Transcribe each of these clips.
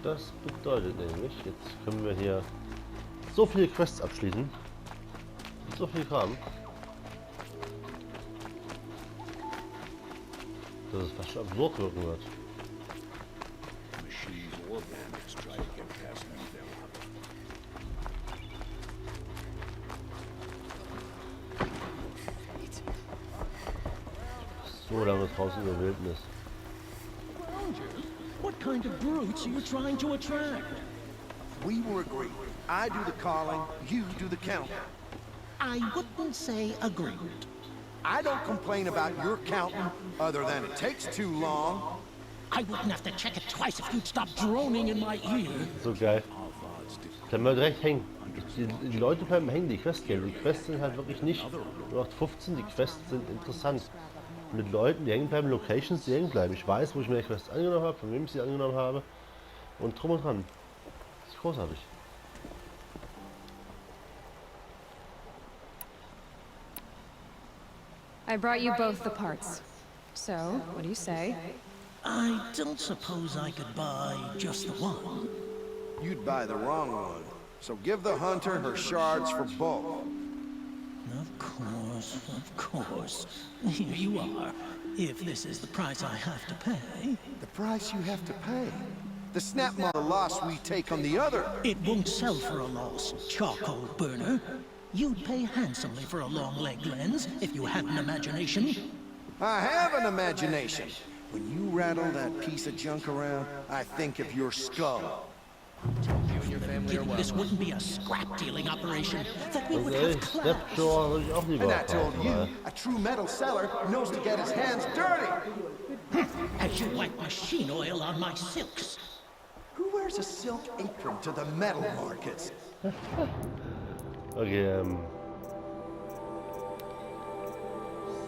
Das bedeutet nämlich, jetzt können wir hier so viele Quests abschließen. So viel Kram. Dass es fast schon absurd wirken wird. So lange draußen in der Wildnis. What kind of brutes are you trying to attract? We were agreed. I do the calling, you do the counting. I wouldn't say agreed. I don't complain about your counting, other than it takes too long. I wouldn't have to check it twice if you'd stop droning in my ear. So geil. Dann mal direkt hängen. Die Leute bleiben hängen, die Quests gehen. Die Quests sind halt wirklich nicht 0815, die Quests sind interessant. Mit Leuten, die hängen bleiben, Locations, die hängen bleiben. Ich weiß, wo ich mir die Quest angenommen habe, von wem ich sie angenommen habe. Und drum und dran. Das ist großartig. I brought you both the parts. So, what do you say? I don't suppose I could buy just the one. You'd buy the wrong one. So give the hunter her shards for both. Of course. Here you are. If this is the price I have to pay. The price you have to pay. The snap model loss we take on the other. It won't sell for a loss, charcoal burner. You'd pay handsomely for a long leg lens if you had an imagination. I have an imagination. When you rattle that piece of junk around, I think of your skull. This wouldn't be a scrap dealing operation. That we would Also have ey, class. Stepjaw würde ich auch lieber And I told kaufen, you, weil a true metal seller knows to get his hands dirty. As you wipe machine oil on my silks. Who wears a silk apron to the metal markets? okay,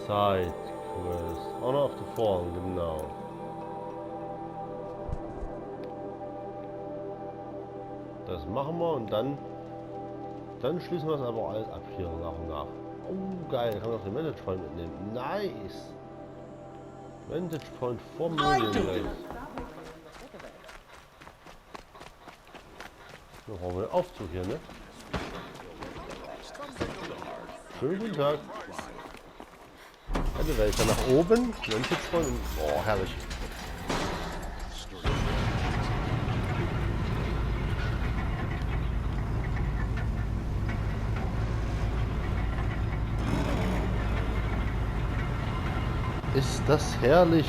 Side Quest. Honor of the Fallen, genau. Das machen wir und dann schließen wir es aber alles ab hier nach und nach. Oh geil, da kann man auch den Vantage Point mitnehmen. Nice! Vantage Point 4 Millionen. Dann brauchen wir den Aufzug hier, ne? Schönen guten Tag. Eine Welt dann nach oben. Vantage Point. Oh, herrlich. Ist das herrlich?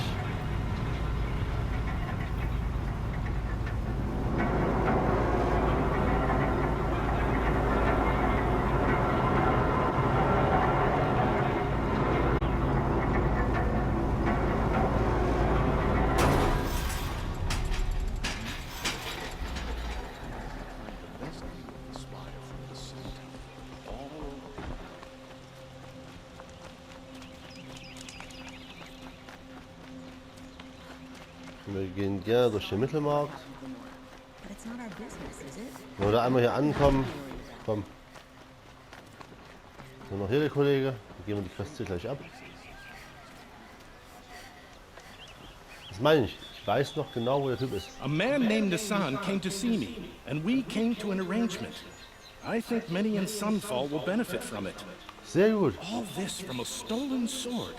Wir gehen gerne durch den Mittelmarkt. Wenn wir da einmal hier ankommen, komm. So, noch hier der Kollege. Dann gehen wir die Quest hier gleich ab. Das meine ich. Ich weiß noch genau, wo der Typ ist. A man named Nassan came to see me, and we came to an arrangement. I think many in Sunfall will benefit from it. Sehr gut. All this from a stolen sword.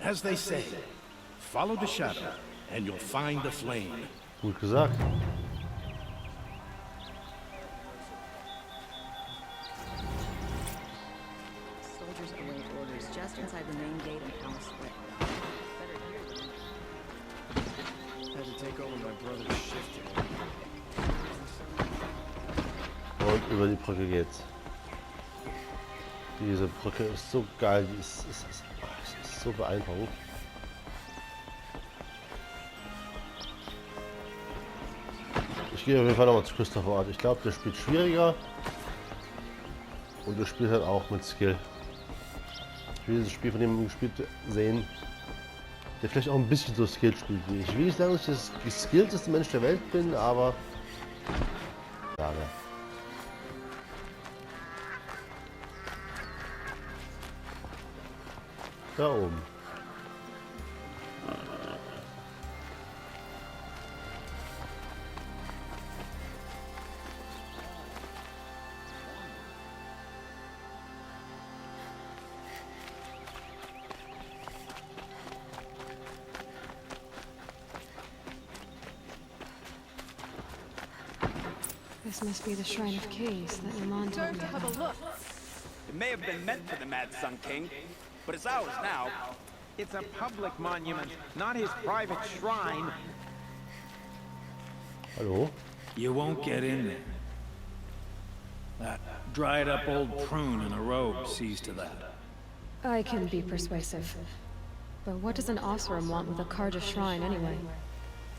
As they say, follow the shadow, and you'll find the flame. Gut gesagt. Soldiers await orders just inside the main gate in Palace Square. Had to take over my brother's shift here. Und über die Brücke geht's. Diese Brücke ist so geil, die ist so beeindruckend. Ich gehe auf jeden Fall nochmal zu Christopher Ort. Ich glaube, der spielt schwieriger und der spielt halt auch mit Skill. Ich will dieses Spiel von jemandem gespielt sehen, der vielleicht auch ein bisschen so Skill spielt wie ich. Ich will nicht sagen, dass ich das geskillteste Mensch der Welt bin, aber ja, ne. Da oben. This must be the Shrine of Kings that Iman told me about. It may have been meant for the Mad Sun King, but it's ours now. It's a public monument, not his private shrine. Hallo? You won't get in there. That dried-up old prune in a robe sees to that. I can be persuasive. But what does an Osram want with a Karja shrine anyway?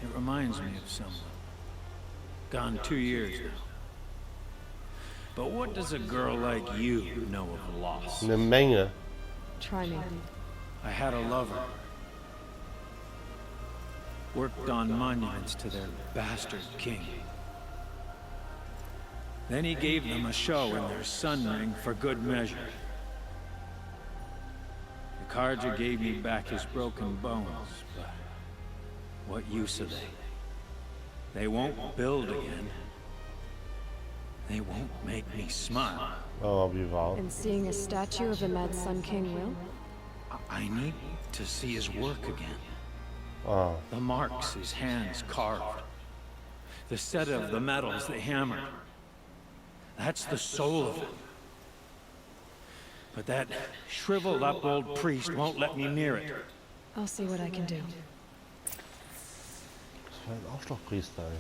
It reminds me of someone. Gone 2 years now. But what does a girl like you know of loss? Eine Menge. Try me. I had a lover. Worked on monuments to their bastard king. Then he gave them a show in their sun ring for good measure. The Karja gave me back his broken bones, but what use are they? They won't build again. They won't make me smile. Oh, wie wahr. And seeing a statue of the Mad Sun King will? I need to see his work again. Ah, The marks his hands carved. The set of the metals they hammered. That's the soul of it. But that shriveled up old priest won't let me near it. I'll see what I can do. was für ein Arschlochpriester, ey.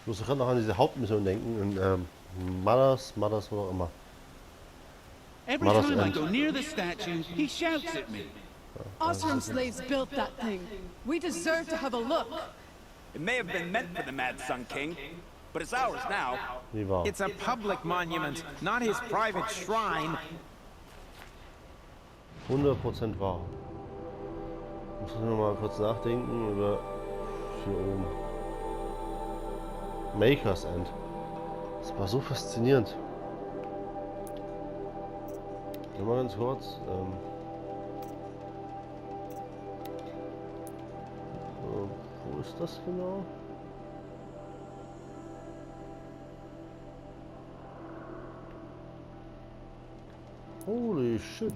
Ich muss gerade noch an diese Hauptmission denken und Mothers, wo auch immer. Every Mother's time I End. go near the statue, he shouts at me. Osram slaves built that thing. We deserve to have a look. It may have been meant for the Mad Sun King, but it's ours now. Wie wahr. It's a public monument, not his private shrine. 100% wahr. Ich muss nur mal kurz nachdenken über hier oben. Maker's End. Das war so faszinierend. Nur mal ganz kurz. Wo ist das genau? Holy shit.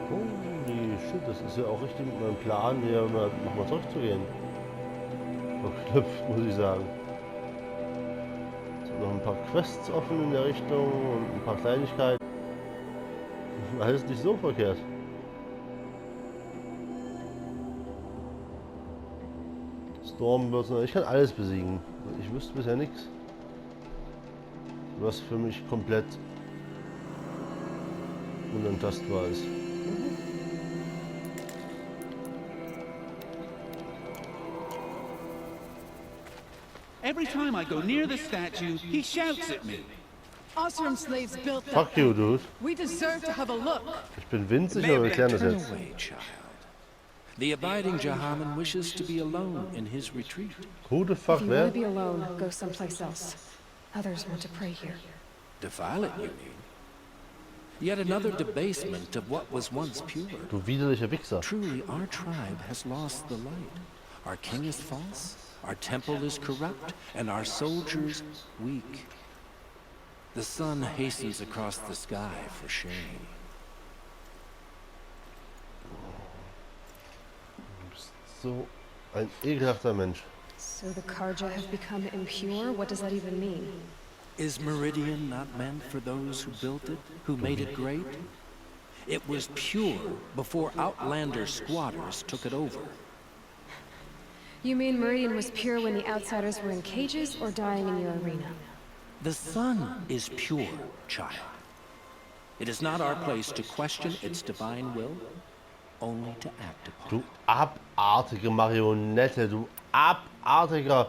Holy shit, das ist ja auch richtig mit meinem Plan, hier nochmal zurückzugehen. Verknüpft, muss ich sagen. So, noch ein paar Quests offen in der Richtung und ein paar Kleinigkeiten. Alles nicht so verkehrt. Stormbirds, ich kann alles besiegen. Ich wüsste bisher nichts, was für mich komplett unantastbar ist. Every time I go near the statue, he shouts at me. Osram slaves built that Fuck you, thing. dude. We deserve to have a look. Ich bin winzig, aber wir klären das Turn jetzt. away, child. The abiding Jahaman wishes to be alone in his retreat. Who the fuck, If you want wer? to be alone, go someplace else. Others want to pray here. Defile it, you mean? Yet another debasement of what was once pure. Du widerlicher Wichser. Truly, our tribe has lost the light. Our king is false, our temple is corrupt, and our soldiers weak. The sun hastens across the sky for shame. Du bist so ein ekelhafter Mensch. So the Karja have become impure? What does that even mean? Is Meridian not meant for those who built it, who made it great? It was pure before outlander squatters took it over. You mean Meridian was pure when the outsiders were in cages or dying in your arena? The sun is pure, child. It is not our place to question its divine will, only to act upon Du it. abartige Marionette, du abartiger...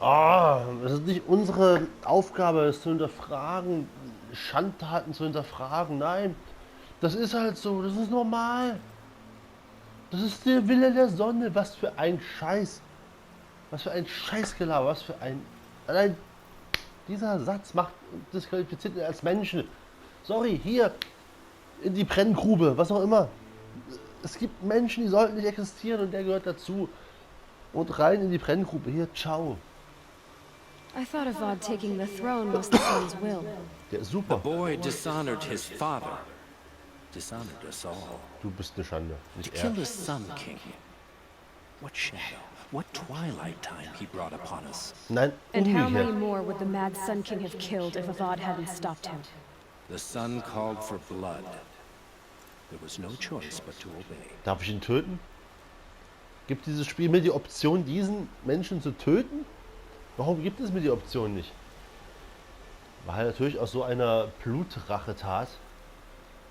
Oh, es ist nicht unsere Aufgabe, es zu hinterfragen, Schandtaten zu hinterfragen. Nein, das ist halt so, das ist normal. Das ist der Wille der Sonne. Was für ein Scheiß. Was für ein Scheißgelaber, was für ein... Allein dieser Satz macht disqualifiziert ihn als Menschen. Sorry, hier in die Brenngrube, was auch immer. Es gibt Menschen, die sollten nicht existieren und der gehört dazu. Und rein in die Brenngrube. Hier, ciao. I thought Avad taking the throne was the son's will. Der ist The super. boy dishonored his father, dishonored us all. Du bist eine Schande. To Nicht kill er. the Sun King. What shadow, what twilight time he brought upon us. Nein, And how many umgekehrt. more would the Mad Sun King have killed if Avad hadn't stopped him? The sun called for blood. There was no choice but to obey. Darf ich ihn töten? Gibt dieses Spiel mir die Option, diesen Menschen zu töten? Warum gibt es mir die Option nicht? Weil natürlich aus so einer Blutrachetat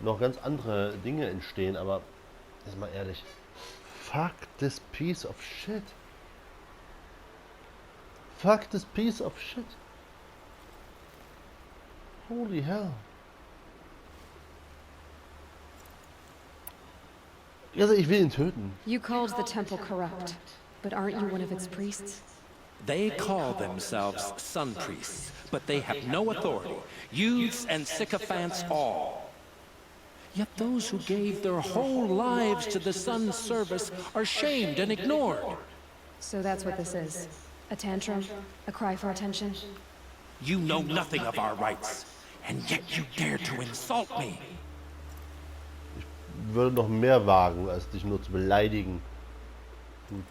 noch ganz andere Dinge entstehen, aber ist mal ehrlich. Fuck this piece of shit. Fuck this piece of shit. Holy hell. Also ich will ihn töten. You called the temple corrupt, but aren't you one of its priests? They call themselves sun priests, but they have no authority. Youths and sycophants all. Yet those who gave their whole lives to the sun's service are shamed and ignored. So that's what this is. A tantrum? A cry for attention? You know nothing of our rights, and yet you dare to insult me. Ich würde noch mehr wagen, als dich nur zu beleidigen. Du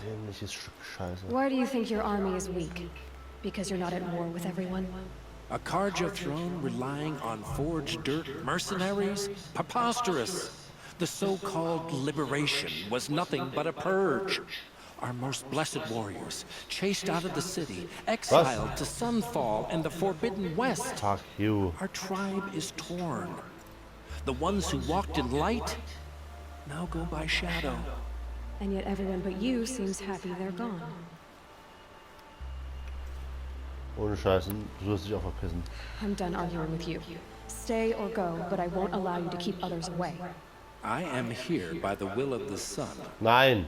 dämliches Stück Scheiße. Why do you think your army is weak? Because you're not at war with everyone? A Karja throne relying on forged dirt mercenaries? Preposterous! The so-called liberation was nothing but a purge. Our most blessed warriors, chased out of the city, exiled to Sunfall and the Forbidden West. Fuck you. Our tribe is torn. The ones who walked in light now go by shadow. And yet everyone but you seems happy they're gone. Ohne Scheiße, du wirst dich auch verpissen. I'm done arguing with you. Stay or go, but I won't allow you to keep others away. I am here by the will of the sun. Nein.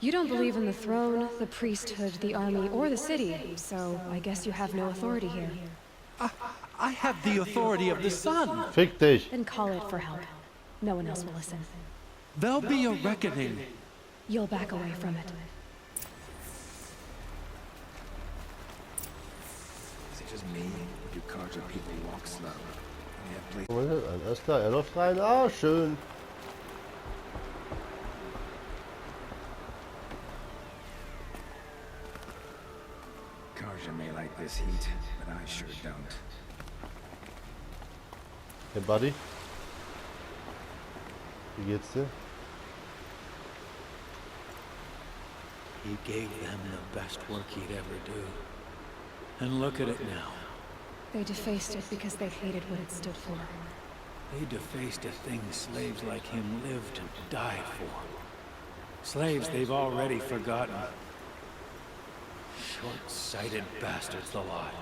You don't believe in the throne, the priesthood, the army, or the city, so I guess you have no authority here. I have the authority of the sun. Fick dich. Then call it for help. No one else will listen. There'll be a reckoning. You'll back away from it. Is it just me? Or do Karja people walk slow? We have places. Moment, alles klar, er läuft rein. Ah, schön. Karja may like this heat, but I sure don't. Hey Buddy. Wie geht's dir? He gave them the best work he'd ever do. And look at it now. They defaced it because they hated what it stood for. They defaced a thing slaves like him lived and died for. Slaves they've already forgotten. Short-sighted bastards, the lot.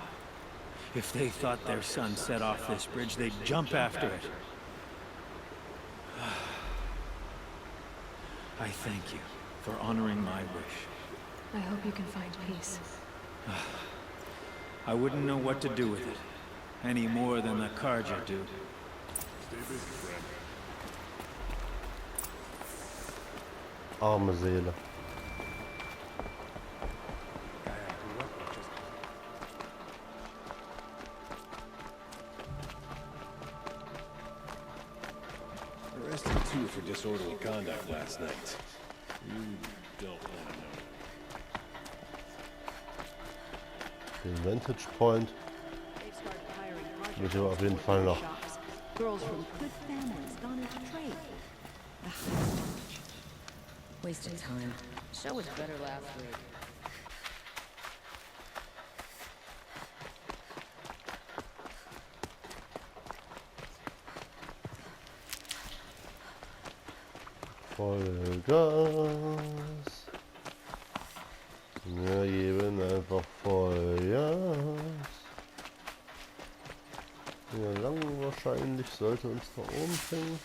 If they thought their son set off this bridge, they'd jump after it. I thank you for honoring my wish. I hope you can find peace. I wouldn't know what to do with it, any more than the Karja do. Arme Seele. Arrested two for disorderly conduct last night. You don't want to know. Den Vantage Point müssen wir auf jeden Fall noch. Girls from good families gone into trade. Wasted time. Show was better last week. Vollgas. Wir geben einfach Vollgas. Ja, lang wahrscheinlich sollte uns da oben bringen.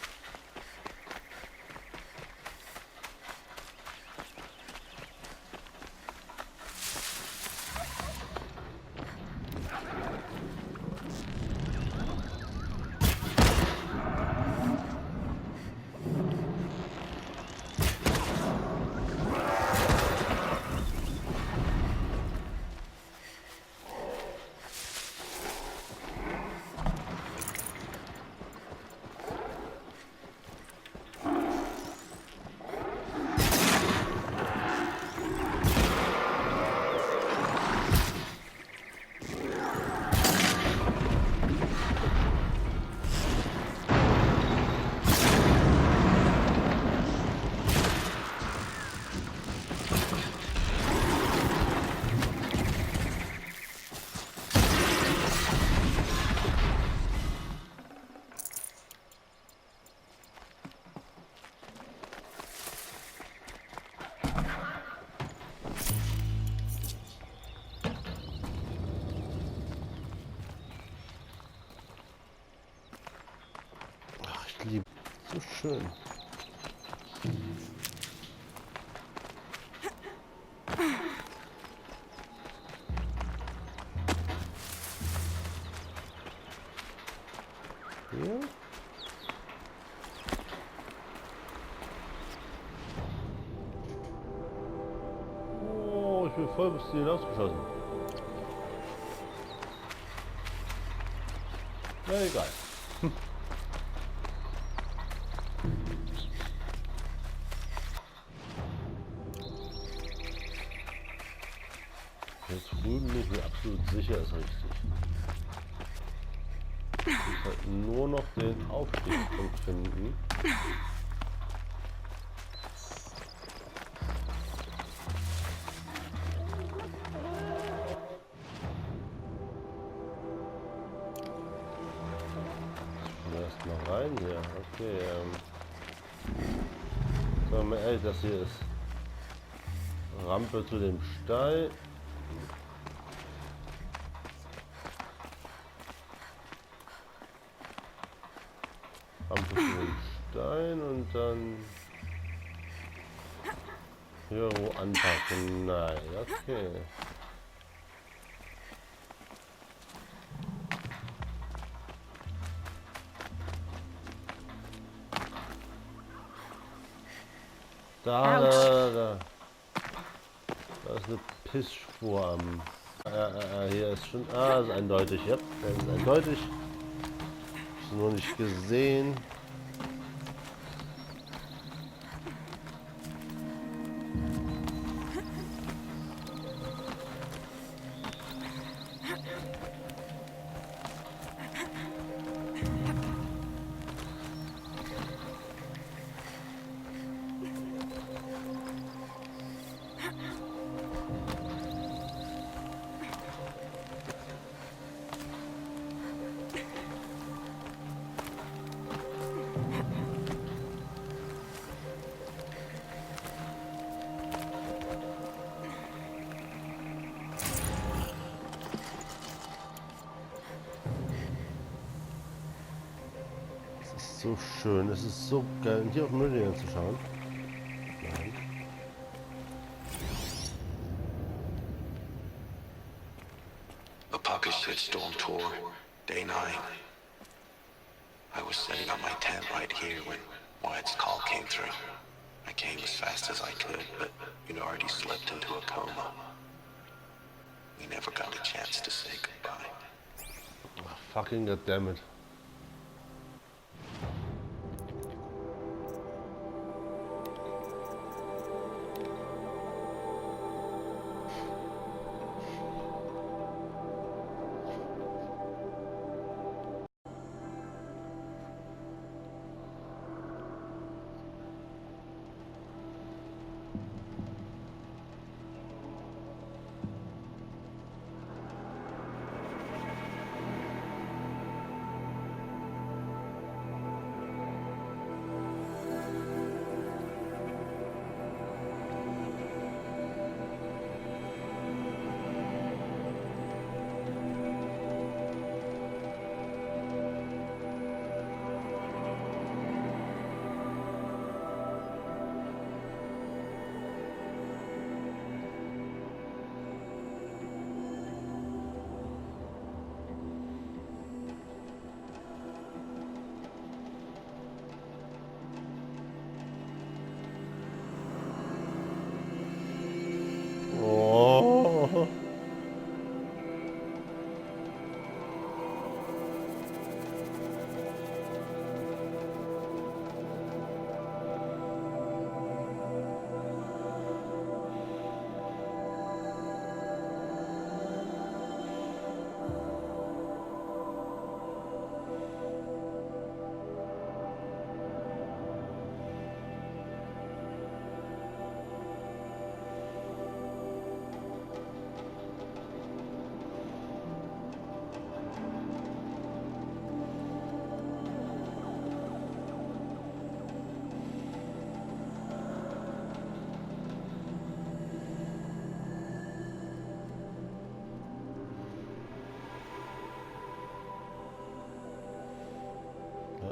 So schön. Hier. Oh, ich bin voll bis zu hinausgeschossen. Na egal. Jetzt drüben bin ich mir absolut sicher, ist richtig. Ich muss halt nur noch den Aufstiegspunkt finden. Erstmal rein hier. Okay. Sagen wir mal ehrlich, das hier ist Rampe zu dem Stall. Rampe zu dem Stein und dann hier wo anpacken. Nein, okay. Da ist eine Pissspur am. Hier ist schon. Ist eindeutig. Ja, das ist eindeutig. Ist nur nicht gesehen. So schön, es ist so geil, hier auf Meridian zu schauen. Nein. Apocalypse Shitstorm Tour, Day 9. I was setting up my tent right here when Wyatt's call came through. I came as fast as I could, but you'd already slipped into a coma. We never got a chance to say goodbye. Oh, fucking goddammit.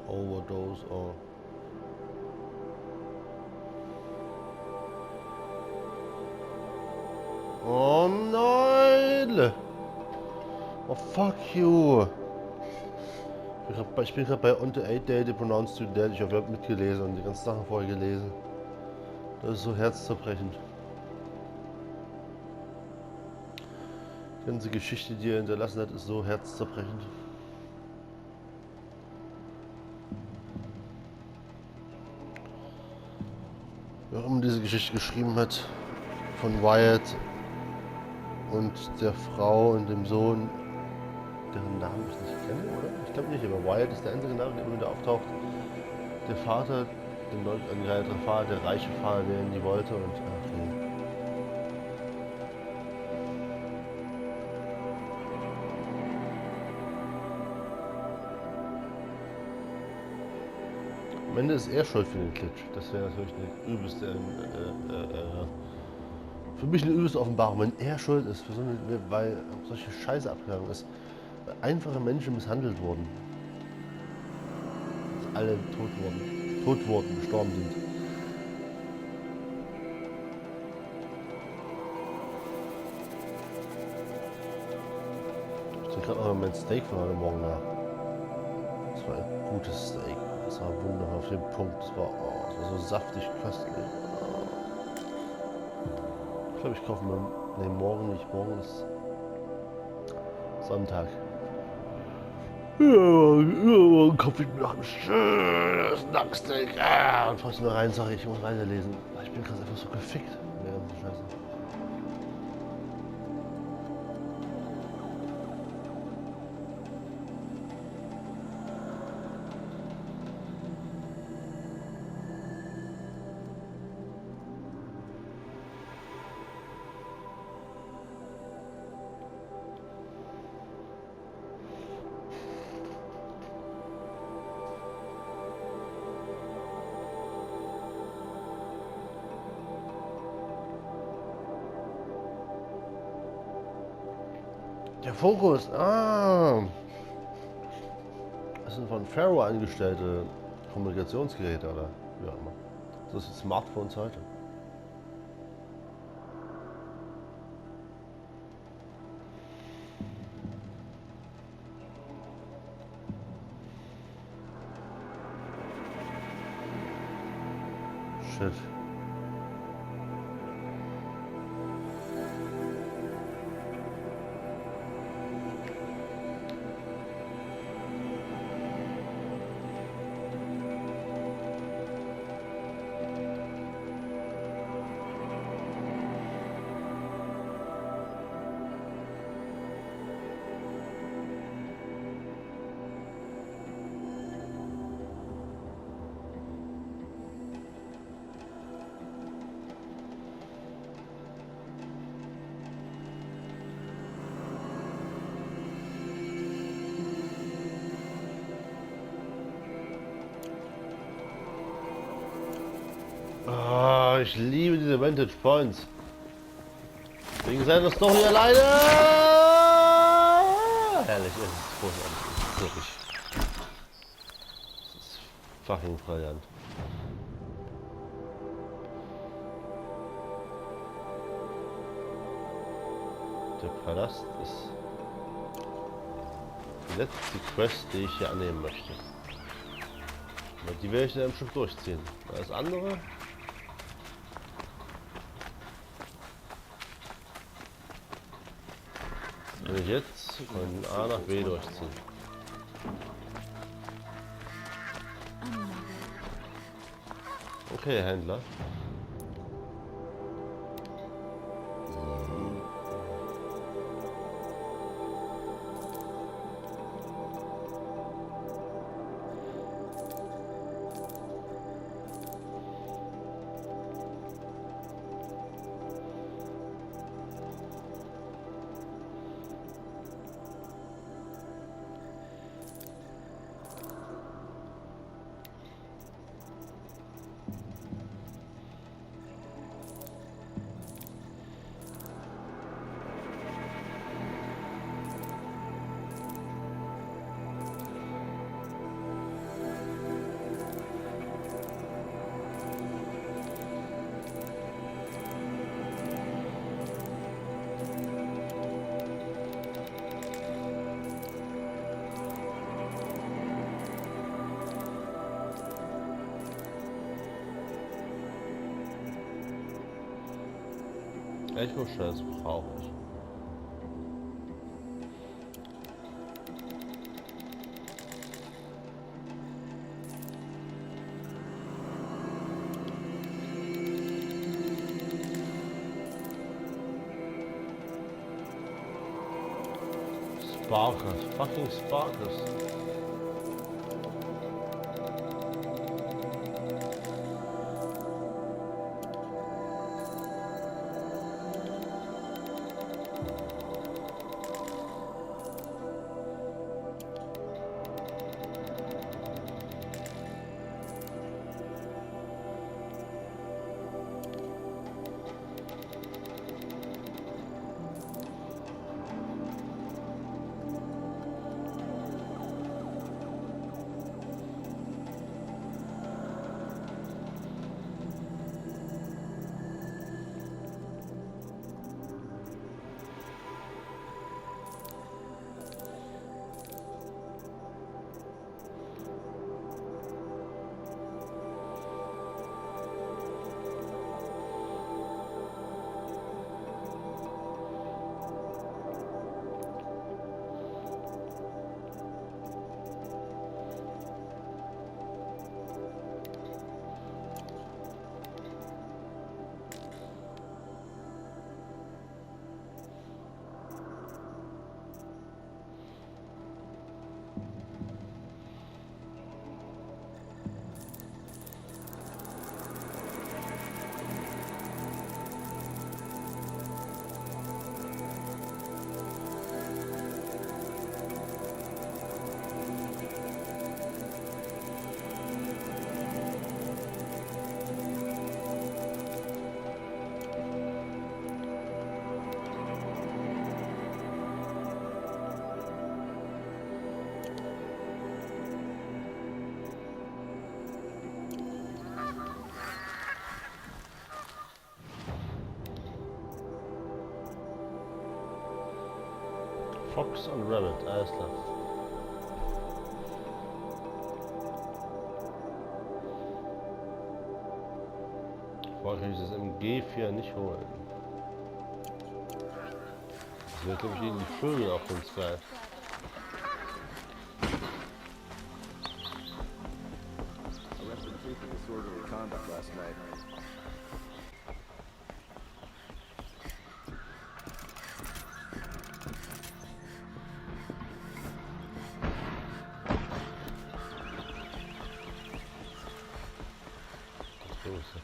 Overdose or Oh nein! Oh fuck you! Ich bin gerade bei On the 8 Day, the Pronounced to Dead. Ich habe mitgelesen und die ganzen Sachen vorher gelesen. Das ist so herzzerbrechend. Die ganze Geschichte, die er hinterlassen hat, ist so herzzerbrechend. Wer auch immer diese Geschichte geschrieben hat, von Wyatt und der Frau und dem Sohn, deren Namen ich nicht kenne, oder? Ich glaube nicht, aber Wyatt ist der einzige Name, der immer wieder auftaucht. Der Vater, der Vater, der reiche Vater, der ihn nie wollte und ach nee. Am Ende ist er schuld für den Klitsch. Das wäre natürlich eine übelste, für mich eine übelste Offenbarung, wenn er schuld ist, für so eine, weil solche Scheiße abgegangen ist. Weil einfache Menschen misshandelt wurden. Dass alle tot wurden, gestorben sind. Ich denke gerade noch an mein Steak von heute Morgen nach. Das war ein gutes Steak. Das war wunderbar auf den Punkt. Das war so saftig, köstlich. Ich glaube, ich kaufe mir. Ne, morgen nicht. Morgen ist Sonntag. Ja, morgen kaufe ich mir noch ein schönes Nackensteak. Und falls du mir rein, sage ich muss weiterlesen. Ich bin gerade einfach so gefickt. Ja, Scheiße. Der Fokus, das sind von Pharaoh angestellte Kommunikationsgeräte oder wie auch immer. Das sind Smartphones heute. Shit. Ich liebe diese Vantage Points. Deswegen seid das doch nicht alleine. Herrlich, es ist großartig. Es ist wirklich. Es ist fucking brillant. Der Palast ist die letzte Quest, die ich hier annehmen möchte. Aber die werde ich dann im Stück durchziehen. Alles andere. Wenn ich jetzt von A nach B durchziehe. Okay, Händler. Echo Shells brauche ich. Sparkers, fucking Sparkers. Fox und Rabbit, alles klar. Vorher kann ich das MG4 nicht holen. Das wird, glaube ich, gegen die Vögel auf uns geil.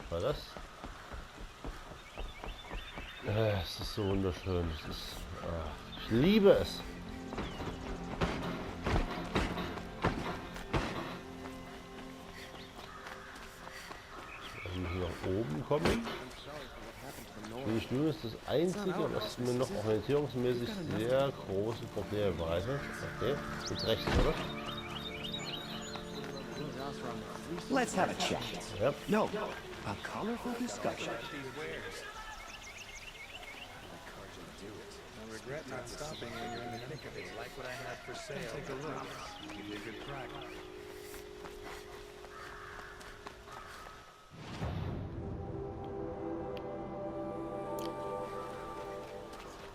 Was war das? Es ist so wunderschön. Es ist, ich liebe es. Wir müssen nach oben kommen. Schwierig ist das Einzige, was mir noch orientierungsmäßig sehr große Probleme bereitet. Okay, jetzt rechts, oder? Let's have a chat. Yep. No, a colorful discussion. I regret not stopping when you're in the thick of it. Like what I had for sale. Take a look. Give you a good crack.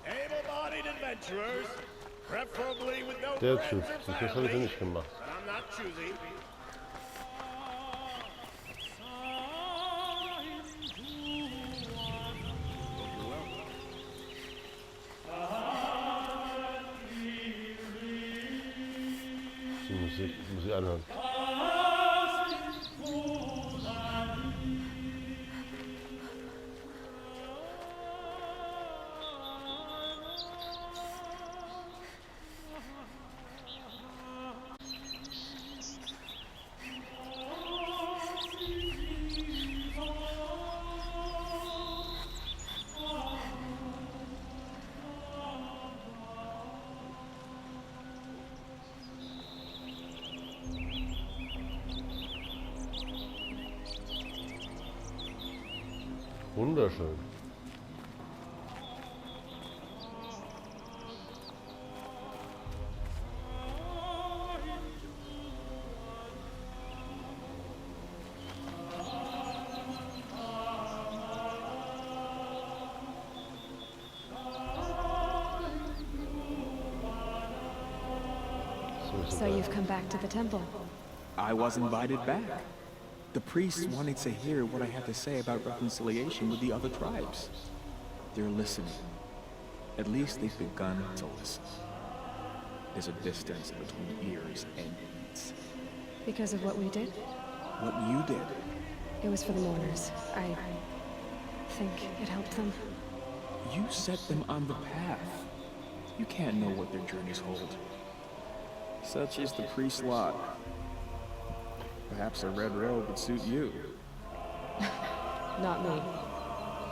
Able-bodied adventurers, preferably with no Der friends Typ, or das habe ich noch nicht gemacht. But I'm not choosy. Muss ich anhören. Wunderschön. So you've come back to the temple. I was invited back. The priests wanted to hear what I had to say about reconciliation with the other tribes. They're listening. At least they've begun to listen. There's a distance between ears and ears. Because of what we did? What you did. It was for the mourners. I think it helped them. You set them on the path. You can't know what their journeys hold. Such is the priest's lot. Perhaps a red robe would suit you. Not me.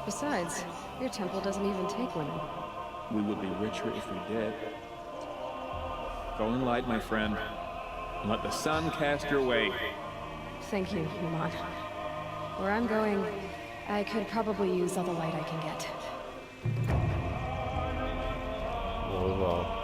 Besides, your temple doesn't even take women. We would be richer if we did. Go in light, my friend. And let the sun cast your way. Thank you, Naman. Where I'm going, I could probably use all the light I can get. Oh, wow.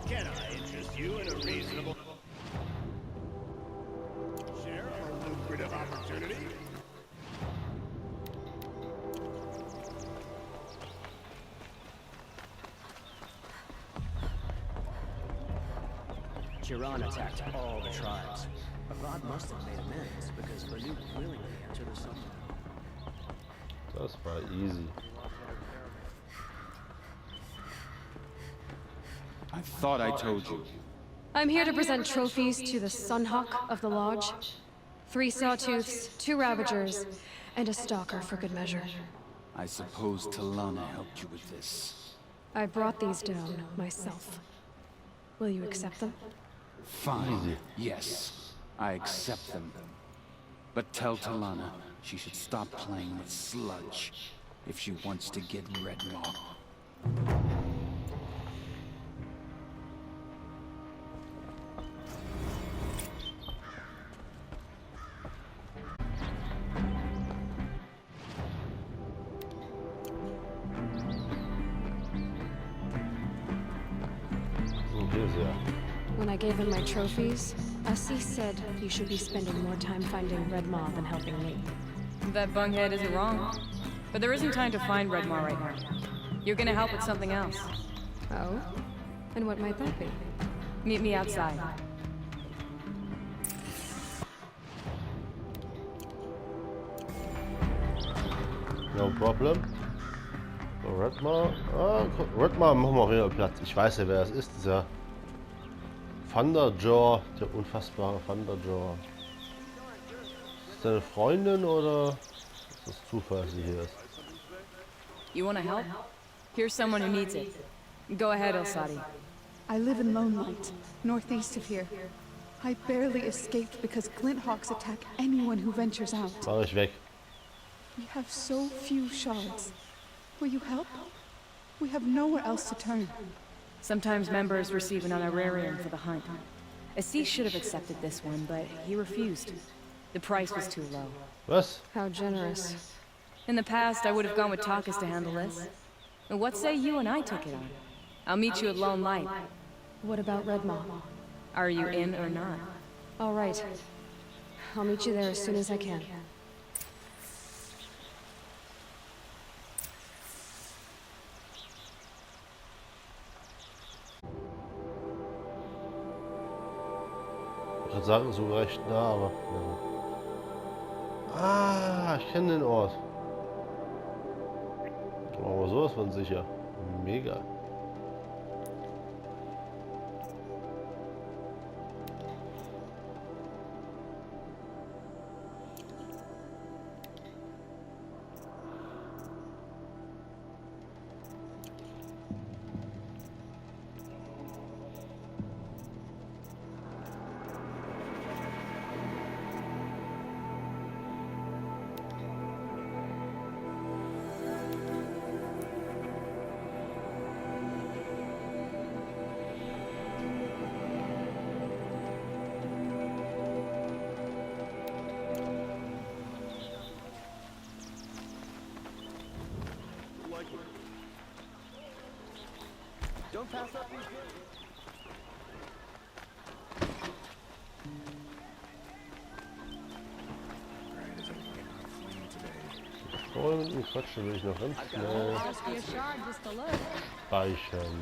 Can I interest you in a reasonable share of a lucrative opportunity? Jiran attacked all the tribes. Avad must have made amends because Banu willingly entered the sun. Das war easy. I thought I told you. I'm here to present trophies to the Sunhawk of the Lodge. 3 Sawtooths, 2 Ravagers, and a Stalker for good measure. I suppose Talana helped you with this. I brought these down myself. Will you accept them? Fine. Yes, I accept them. But tell Talana she should stop playing with sludge if she wants to get Red Maw. When I gave him my trophies, Assis said you should be spending more time finding Red Maw than helping me. That bunghead isn't wrong. But there isn't time to find Red Maw right now. You're gonna help with something else. Oh? And what might that be? Meet me outside. No problem. So, Red Maw. Ah, Red Maw machen wir auf jeden Fall Platz. Ich weiß ja, wer es ist. Dieser Thunderjaw, der unfassbare Thunderjaw. Ist das deine Freundin oder ist das Zufall, dass sie hier ist? You wanna help? Here's someone who needs it. Go ahead, Elsadi. I live in Lone Light, northeast of here. I barely escaped because Glinthawks attack anyone who ventures out. Mach ich weg. We have so few shards. Will you help? We have nowhere else to turn. Sometimes members receive an honorarium for the hunt. Assis should have accepted this one, but he refused. The price was too low. Was? How generous. In the past, I would have gone with Takas to handle this. And what say you and I took it on? I'll meet you at Lone Light. What about Red Maw? Are you in or not? All right. I'll meet you there as soon as I can. Ich würde sagen, so recht nah, aber... Ja. Ah, ich kenne den Ort. Aber sowas von sicher. Mega. Oh, mit dem Quatschen will ich noch ganz schnell speichern.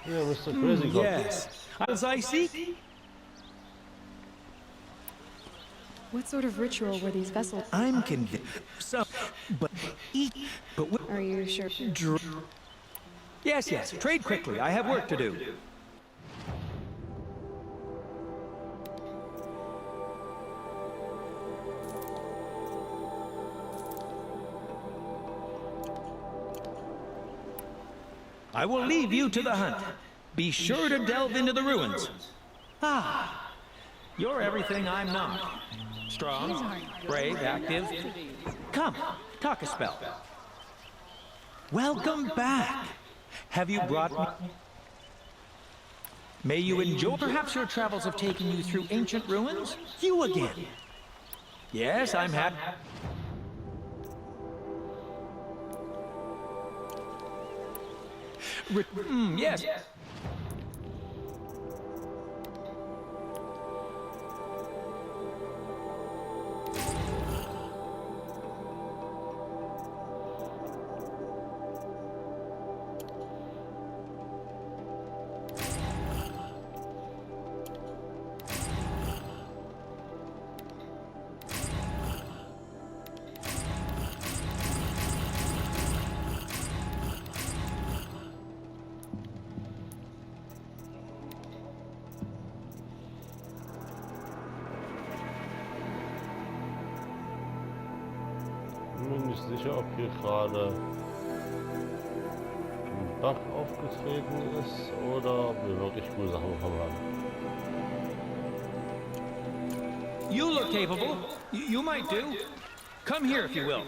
Yeah, Mr. Crazy Cop. Yes. As I see. What sort of ritual were these vessels? I'm convinced. So, but Are you sure? Yes, yes. Trade quickly. I have work to do. I will leave you to the hunt. Be sure to delve into the ruins. Ah, you're everything I'm not. Strong, brave, active. Come, talk a spell. Welcome back. Have you brought me? May you enjoy. Perhaps your travels have taken you through ancient ruins? You again. Yes, I'm happy. Yes. Ich bin nicht sicher, ob hier gerade ein Bug aufgetreten ist oder ob wir wirklich coole Sachen bekommen haben. You look capable. You might do. Come here if you will.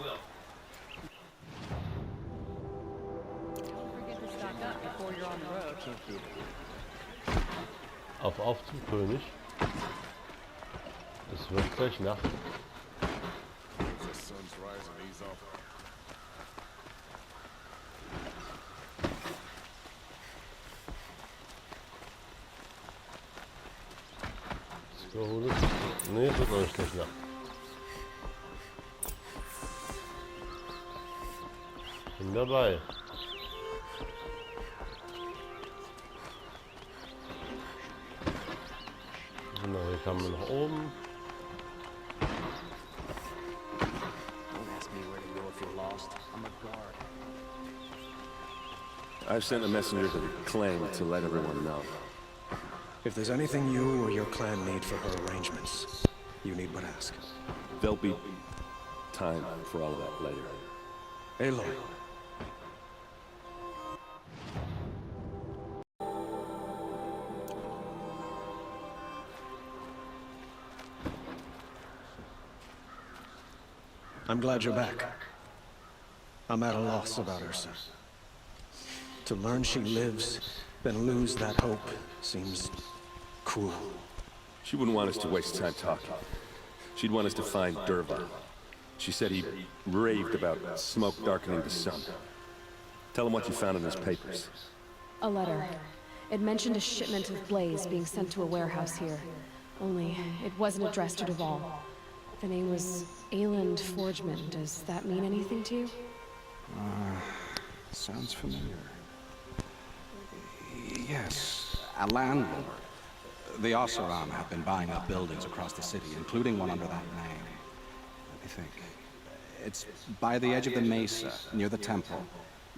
Auf zum König. Es wird gleich Nacht. Nee, es wird noch nicht gleich Nacht. Bin dabei. Na, hier kann man nach oben. I've sent a messenger to the clan to let everyone know. If there's anything you or your clan need for her arrangements, you need but ask. There'll be time for all of that later. Aloy. I'm glad you're back. I'm at a loss about Ursa. To learn she lives, then lose that hope, seems cruel. She wouldn't want us to waste time talking. She'd want us to find Dervahl. She said he raved about smoke darkening the sun. Tell him what you found in his papers. A letter. It mentioned a shipment of Blaze being sent to a warehouse here. Only, it wasn't addressed to Dervahl. The name was Ayland Forgeman. Does that mean anything to you? Sounds familiar. Yes, a landlord. The Oseram have been buying up buildings across the city, including one under that name. Let me think. It's by the edge of the mesa, near the temple.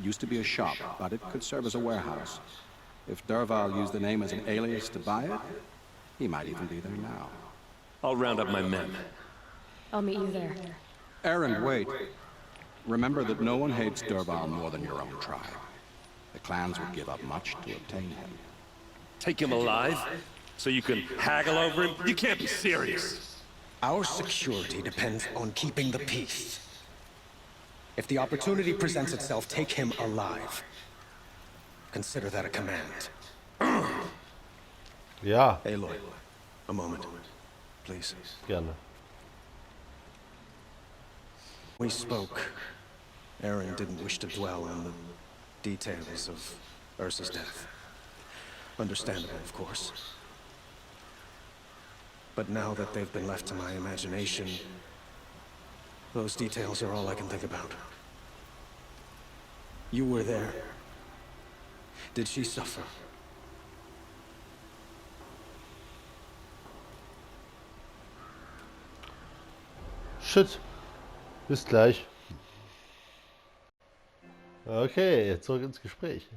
Used to be a shop, but it could serve as a warehouse. If Dervahl used the name as an alias to buy it, he might even be there now. I'll round up my men. I'll meet you there. Erend, wait. Remember that no one hates Dervahl more than your own tribe. The clans would give up much to obtain him. Take him alive? So you can haggle over him? You can't be serious. Our security depends on keeping the peace. If the opportunity presents itself, take him alive. Consider that a command. Ja. Aloy, a moment, please. Gerne. We spoke. Aaron didn't wish to dwell on the details of Ursa's death. Understandable, of course. But now that they've been left to my imagination, those details are all I can think about. You were there. Did she suffer? Shit. Bis gleich. Okay, zurück ins Gespräch.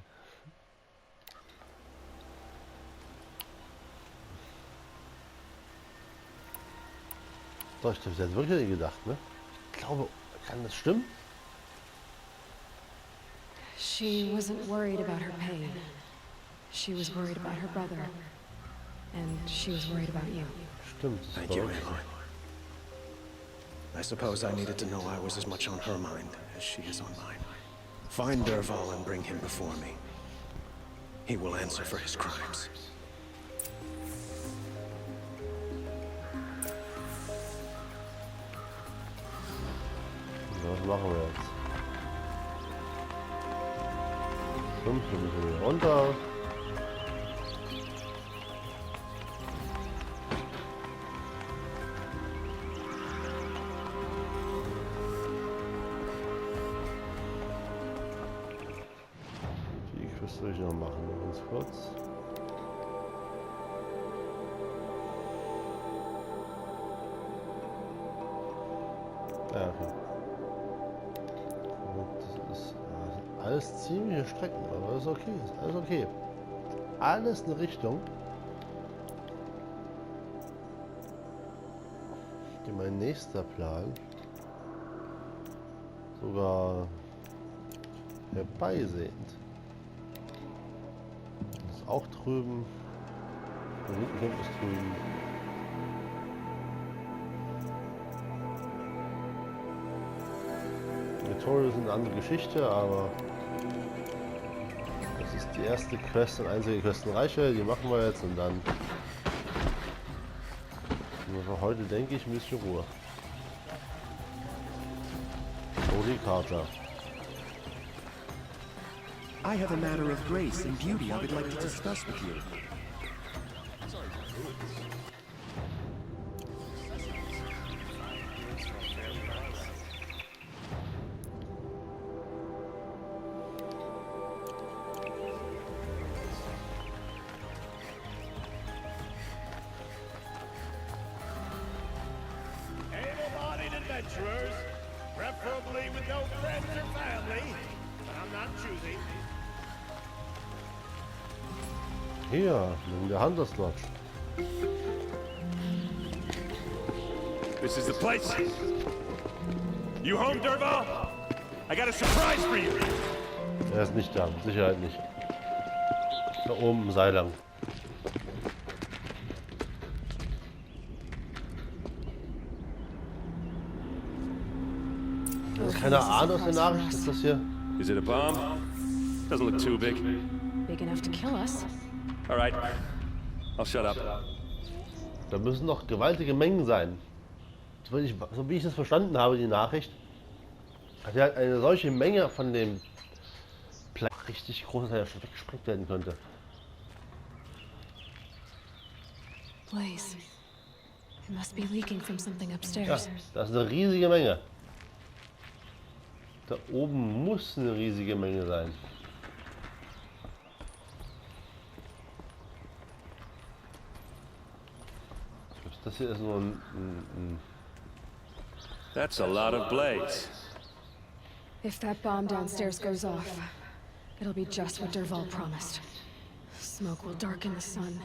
Doch, ich habe jetzt wirklich nicht gedacht, ne? Ich glaube, kann das stimmen? She wasn't worried about her pain. She was worried about her brother. And she was worried about you. Stimmt. Thank you, Aloy. I suppose I needed to know I was as much on her mind as she is on mine. Find Dervahl and bring him before me. He will answer for his crimes. Was machen wir jetzt? 5 müssen wir runter. Die Quest will ich noch machen, ganz kurz. Ja, okay. Das ist alles ziemliche Strecken, aber das ist okay, ist alles okay. Alles eine Richtung. Mein nächster Plan sogar herbeisehend. Das ist auch drüben. Der linke Punkt ist drüben. Die Tutorials sind eine andere Geschichte, aber das ist die erste Quest und einzige Questenreiche, die machen wir jetzt und dann für heute, denke ich, ein bisschen Ruhe. Holy Carter. I have a matter of grace and beauty I would like to discuss with you. Able-bodied adventurers, preferably with no friends or family. I'm not choosing. Hier, in der Hunters Lodge. This is the place. You home, Dervahl? I got a surprise for you. Er ist nicht da, mit Sicherheit nicht. Da oben im Seil lang. Keine Ahnung aus der Nachricht, ist das hier? Is it a bomb? Doesn't look too big. Big enough to kill us. All right, I'll shut up. Da müssen noch gewaltige Mengen sein. So wie ich das verstanden habe, die Nachricht, hat ja eine solche Menge von dem richtig groß, dass er schon weggesprengt werden könnte. Blaze. It must be leaking from something Ja, upstairs. das ist eine riesige Menge. Da oben muss eine riesige Menge sein. Das hier ist nur ein That's a lot of blaze. If that bomb downstairs goes off, it'll be just what Dervahl promised. Smoke will darken the sun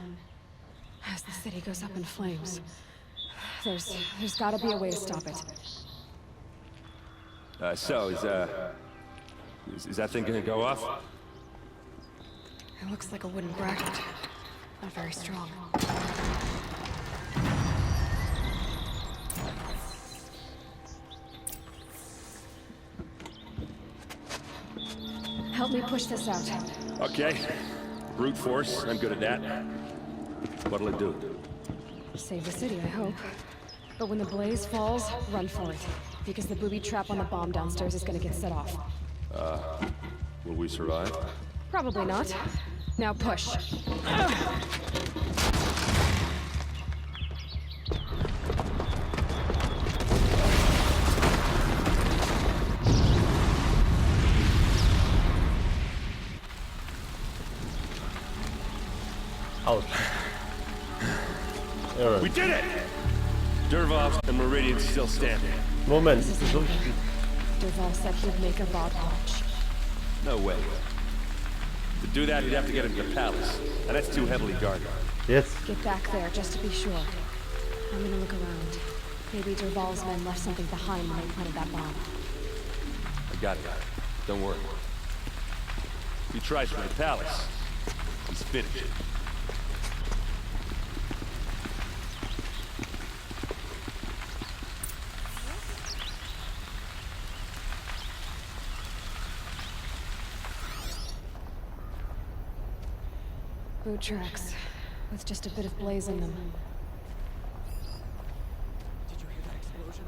as the city goes up in flames. There's gotta be a way to stop it. So, is that thing gonna go off? It looks like a wooden bracket. Not very strong. help me push this out. Okay. Brute force, I'm good at that. What'll it do? Save the city, I hope. But when the blaze falls, run for it. Because the booby trap on the bomb downstairs is gonna get set off. Will we survive? Probably not. Now push. Out. We did it! Dervahl and Meridian still standing. Moment, das ist wirklich... Dervahl said he'd make a Vogt watch. No way. To do that, he'd have to get into the palace, and that's too heavily guarded. Yes. Get back there, just to be sure. I'm gonna look around. Maybe Dervahl's men left something behind when they planted that bomb. I got it. Don't worry. If he tries for the palace, he's finished. Boot tracks, with just a bit of blaze in them. Did you hear that explosion?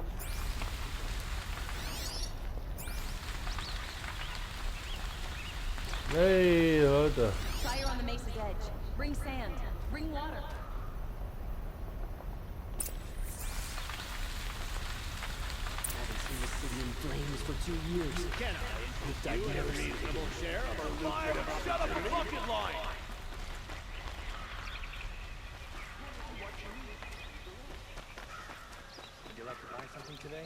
Hey, Leute. Fire on the mesa's edge. Bring sand. Bring water. I haven't seen the city in flames for 2 years. Can I interest you in a reasonable share of a lucrative shut up your bucket line! Would you like to buy something today?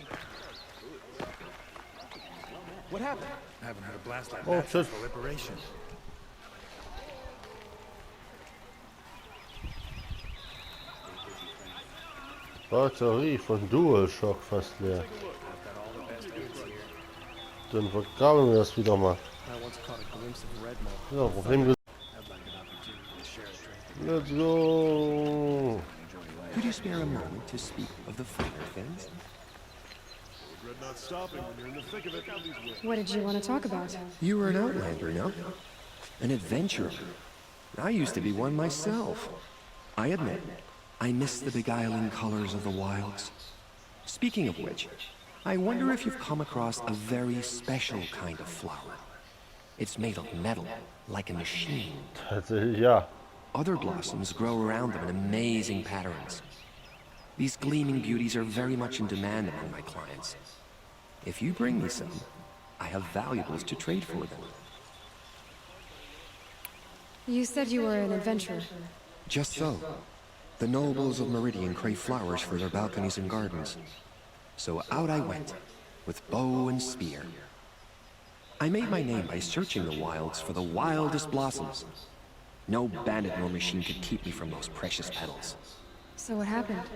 What happened? I haven't had a blast like Oh, that since shit. the liberation. Batterie von DualShock fast leer. Dann vergraben wir das wieder mal. I once caught a glimpse of Redmond. Ja, Problem gelöst. I'd like an opportunity to share a drink. Let's go. Could you spare a moment to speak of the finer things? Regret not stopping when you're in the thick of it. What did you want to talk about? You were an outlander, no? An adventurer. I used to be one myself. I admit, I miss the beguiling colors of the wilds. Speaking of which, I wonder if you've come across a very special kind of flower. It's made of metal, like a machine. Tatsächlich, ja. Other blossoms grow around them in amazing patterns. These gleaming beauties are very much in demand among my clients. If you bring me some, I have valuables to trade for them. You said you were an adventurer. Just so. The nobles of Meridian crave flowers for their balconies and gardens. So out I went, with bow and spear. I made my name by searching the wilds for the wildest blossoms. No bandit nor machine could keep me from those precious petals. So what happened?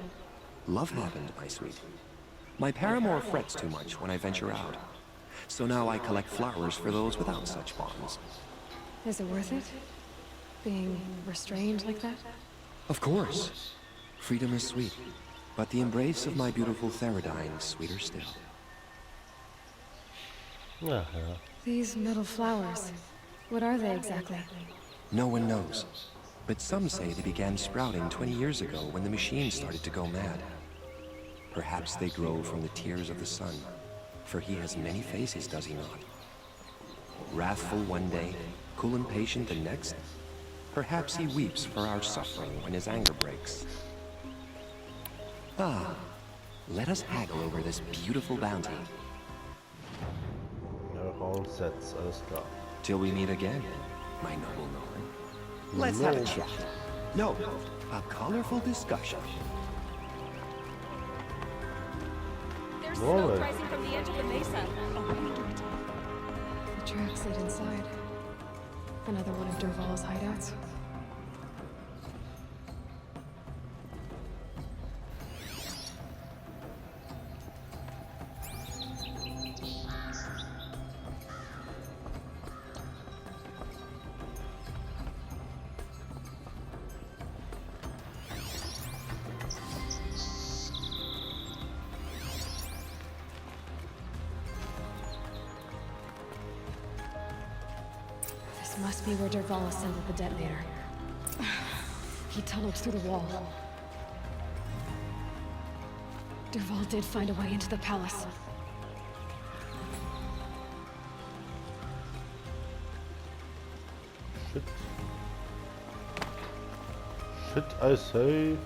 Love happened, my sweet. My paramour frets too much when I venture out. So now I collect flowers for those without such bonds. Is it worth it? Being restrained like that? Of course. Freedom is sweet, but the embrace of my beautiful Theridine is sweeter still. Ja, ja. These metal flowers, what are they exactly? No one knows, but some say they began sprouting 20 years ago when the machine started to go mad. Perhaps they grow from the tears of the sun, for he has many faces, does he not? Wrathful one day, cool and patient the next. Perhaps he weeps for our suffering when his anger breaks. Ah, let us haggle over this beautiful bounty. Ja, Raumsets, alles klar. Till we meet again, my noble Norn. Let's have a chat. No, a colorful discussion. There's Norman. smoke rising from the edge of the mesa. The tracks lead inside. Another one of Dervahl's hideouts. Must be where Dervahl assembled the detonator. He tunneled through the wall. Dervahl did find a way into the palace. Shit. Shit, I say.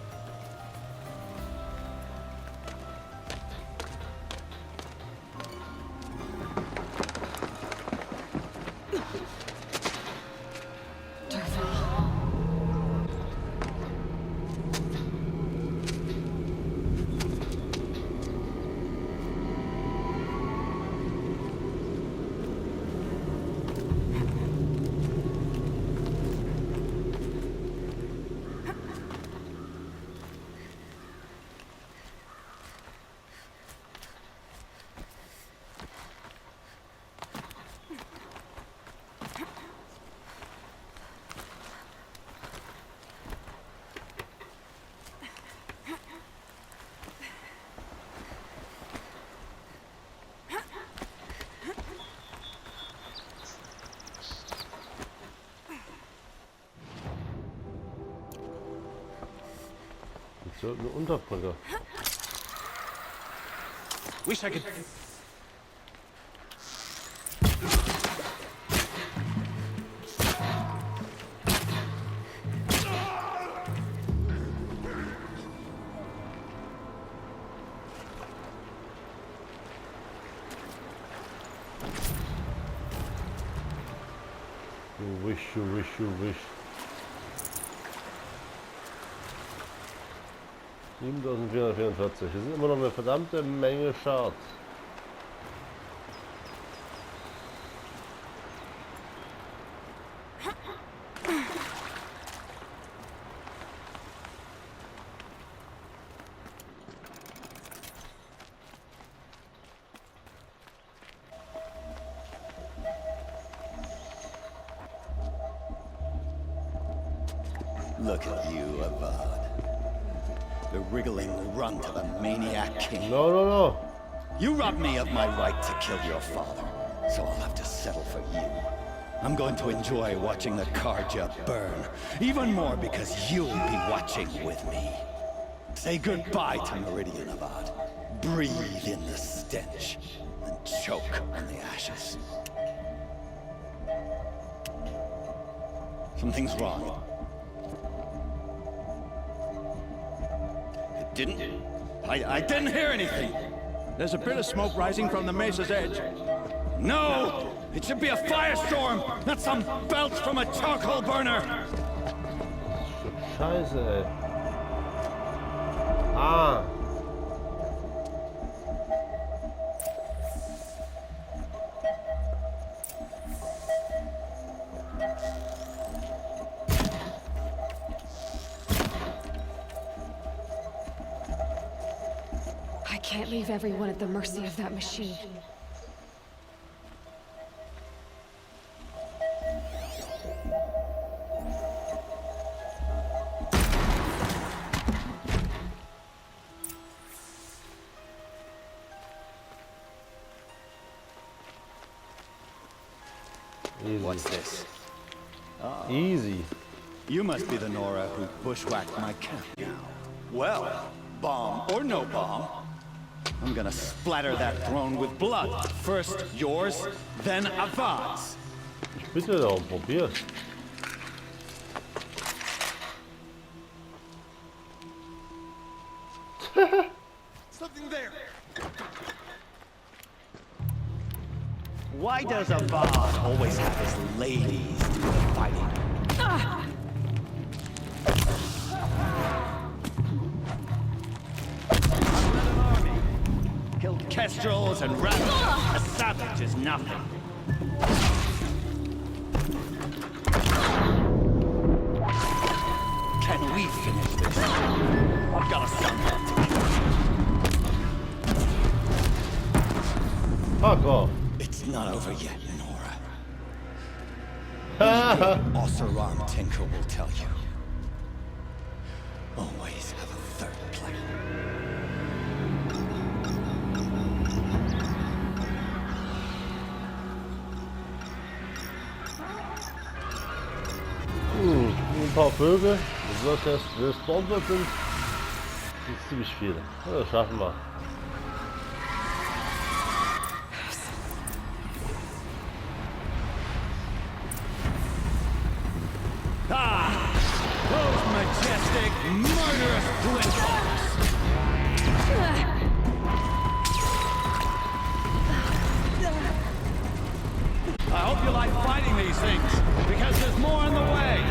So eine Unterbrücke. Wish I could. You wish. 7444. Das ist immer noch eine verdammte Menge Shards. Look at you, Avad. The wriggling runt of a maniac king. No. You robbed me of my right to kill your father, so I'll have to settle for you. I'm going to enjoy watching the Carja burn, even more because you'll be watching with me. Say goodbye to Meridian, Avad. Breathe in the stench, and choke on the ashes. Something's wrong. I didn't hear anything. There's a bit of smoke rising from the mesa's edge. No! It should be a firestorm, not some belch from a charcoal burner! Scheiße, ey. Ah! I can't leave everyone at the mercy of that machine. Easy. What's this? Oh. Easy. You must be the Nora who bushwhacked my camp now. Well, bomb or no bomb, I'm gonna splatter that throne with blood. First yours, then Avad's. Ich bitte darum, probier. Something there. Why does Avad always have his ladies do the fighting? Killed kestrels and rabbits. A savage is nothing. Can we finish this? I've got a son left. Fuck off. It's not over yet, Nora. Oseram Tinker will tell you. Always have a third plan. paar Vögel, das gesponsert sind, sind ziemlich viele. Ja, das schaffen wir. Ah! Those majestic, murderous Glinthawks! I hope you like fighting these things, because there's more in the way.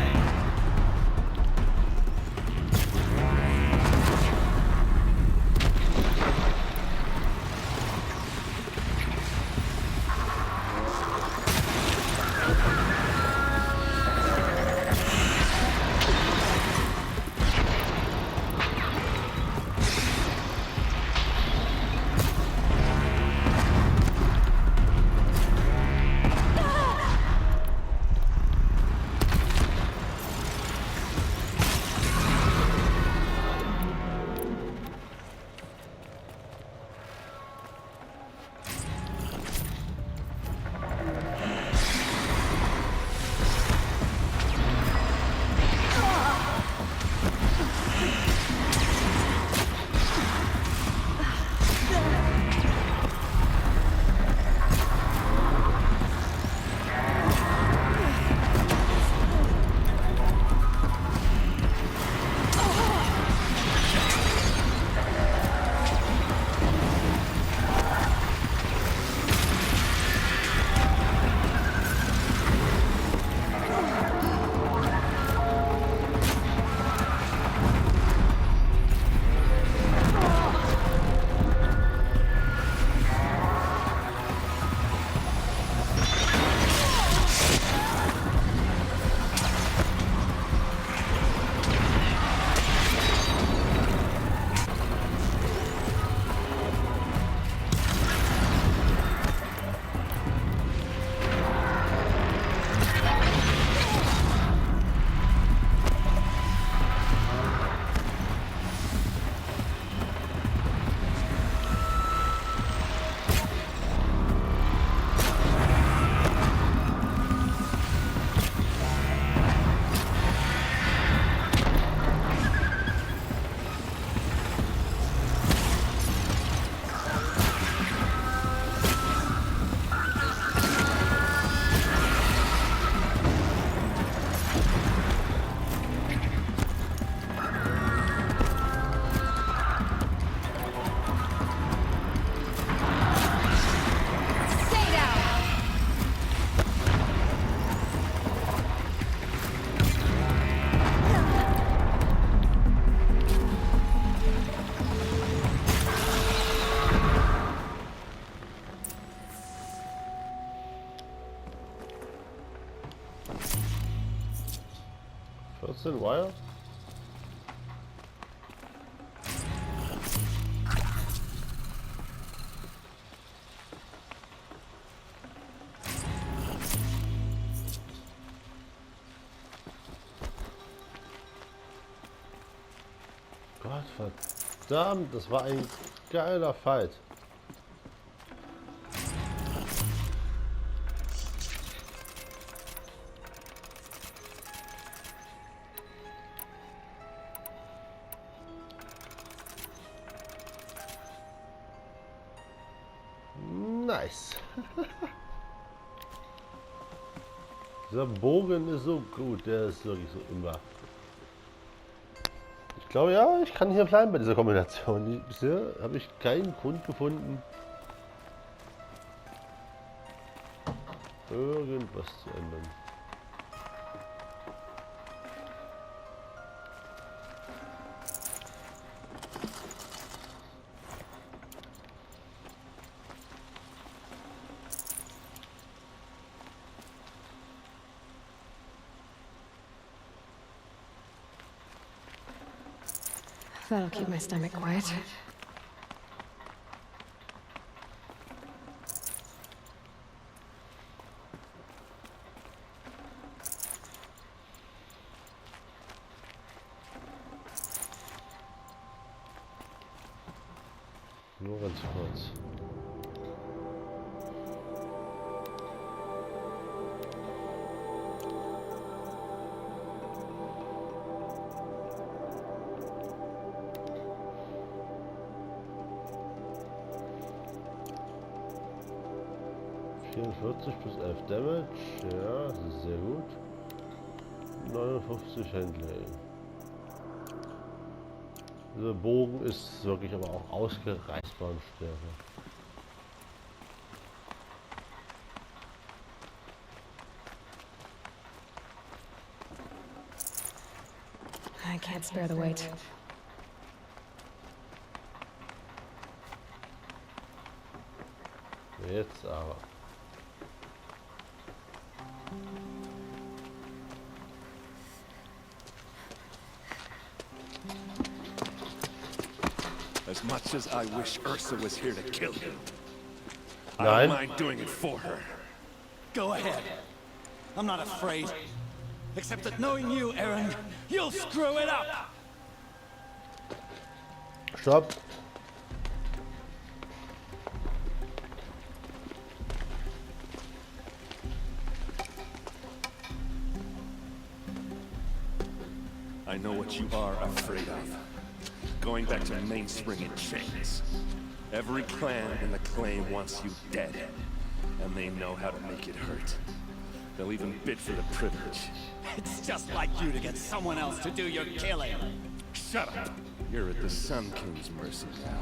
Wire? Gott verdammt, das war ein geiler Fight. Nice. Dieser Bogen ist so gut, der ist wirklich so immer. Ich glaube ja, ich kann hier bleiben bei dieser Kombination. Bisher habe ich keinen Grund gefunden, irgendwas zu ändern. That'll keep my stomach quiet. Nur ganz kurz. 44 plus 11 Damage, ja, das ist sehr gut. 59 Handling. Dieser Bogen ist wirklich aber auch ausgereißbar und Stärke. I can't spare the weight. Jetzt aber. As much as I wish Ursa was here to kill you, I Nein. don't mind doing it for her. Go ahead. I'm not afraid. Except that knowing you, Aaron, you'll screw it up! Stopp. I know what you are afraid of. Going back to Mainspring in chains. Every clan in the claim wants you dead. And they know how to make it hurt. They'll even bid for the privilege. It's just like you to get someone else to do your killing. Shut up! You're at the Sun King's mercy now.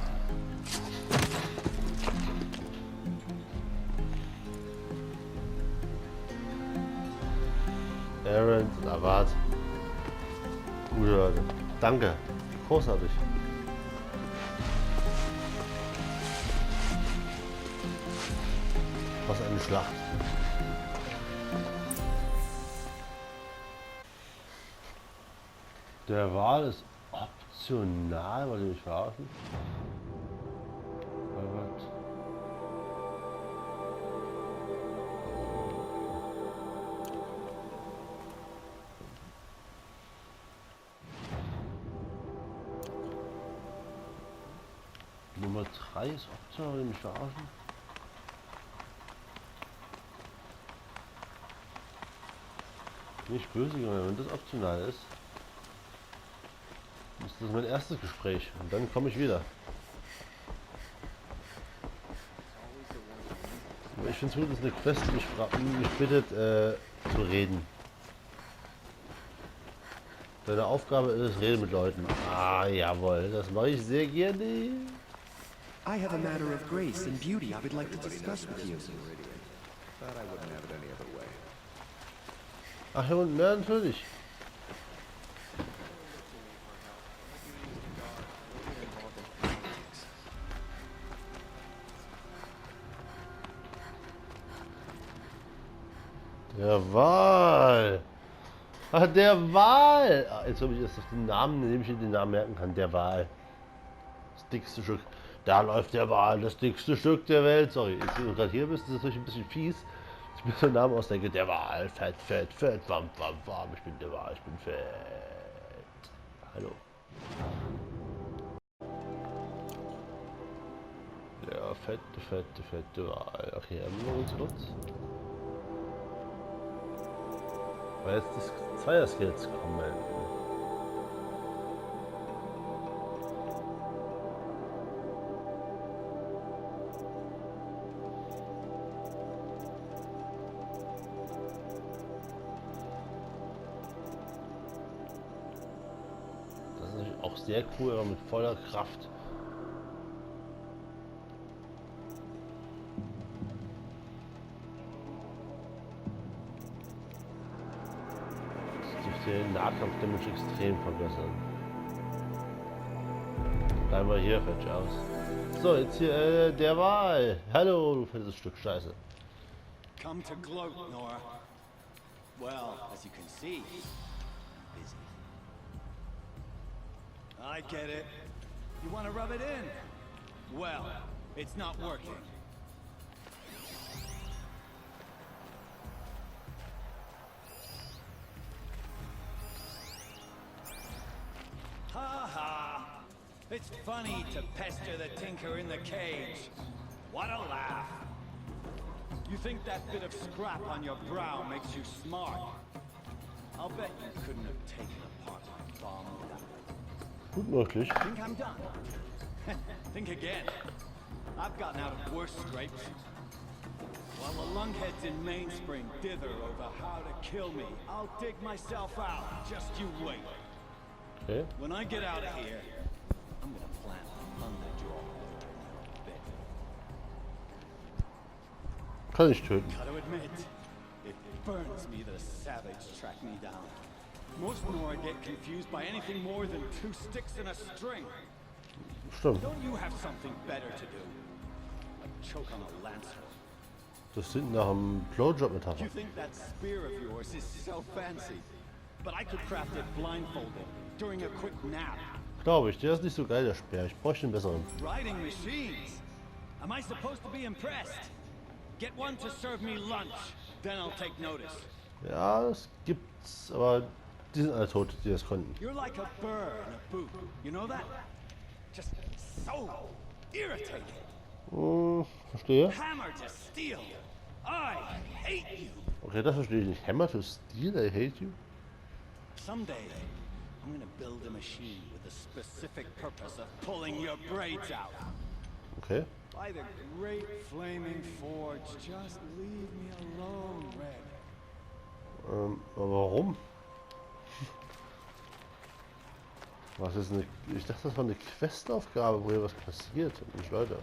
Aaron, Avat. Gute Leute. Danke. Großartig. Was eine Schlacht. Der Wahl ist optional, wollt ihr mich verarschen? Oh Gott. Nummer 3 ist optional, wollt ihr mich verarschen? Nicht böse, wenn das optional ist. Ist das mein erstes Gespräch und dann komme ich wieder. Aber ich finde es gut, dass eine Quest mich bittet zu reden. Deine Aufgabe ist, reden mit Leuten. Ah, jawohl, das mache ich sehr gerne. I have a matter of grace and beauty I would like to discuss with you. Ach ja, und mehr natürlich. Der Wal. Ach, der Wal. Ah, jetzt habe ich erst auf den Namen, indem ich den Namen merken kann. Der Wal. Das dickste Stück. Da läuft der Wal, das dickste Stück der Welt. Sorry, jetzt, wenn du gerade hier bist, ist das natürlich ein bisschen fies. Ich mir so einen Namen ausdenke. Der Wal. Fett, fett, fett. Wam, wam, wam. Ich bin der Wal. Ich bin fett. Hallo. Ja, fette, fette, fette Wal. Okay, haben wir uns kurz. Weil jetzt die Zweier-Skills kommen. Das ist natürlich auch sehr cool, aber mit voller Kraft. Den Nahkampf-Damage extrem verbessern. Bleiben wir hier, fertig aus. So, jetzt hier der Wal. Hallo, du fettes Stück Scheiße. Come to gloat, Nora. Well, as you can see, I'm busy. I get it. You want to rub it in? Well, it's not working. Ha ha! It's funny to pester the tinker in the cage. What a laugh! You think that bit of scrap on your brow makes you smart? I'll bet you couldn't have taken apart my bomb without Gut möglich. Think I'm done? Think again. I've gotten out of worse scrapes. While the lungheads in Mainspring dither over how to kill me, I'll dig myself out. Just you wait. Okay. When I get out of here, I'm gonna plant a underjaw bit. Kann ich töten. Gotta admit, it burns me that a savage tracked me down. Most Nora get confused by anything more than 2 sticks and a string. Stimmt. Don't you have something better to do? Like choke on a lancer. Das klingt nach einem Blowjob-Metapher. You think that spear of yours is so fancy, but I could craft it blindfolded during a quick nap. Glaube ich, der ist nicht so geil, der Speer. Ich bräuchte einen besseren. Riding machines. Am I supposed to be impressed? Get one to serve me lunch, then I'll take notice. Ja, das gibt's, aber die sind alle tot, die das konnten. You're like a burr in a boot. You know that? Just so irritating. Verstehe. Hammer to steel. I hate you. Okay, das verstehe ich nicht. Hammer to Steel, I hate you? Someday, I'm gonna build a machine with the specific purpose of pulling your braids out. Okay. By the great flaming forge, just leave me alone, Red. Aber warum? Was ist eine... Ich dachte, das war eine Questaufgabe, wo hier was passiert und nicht weiter.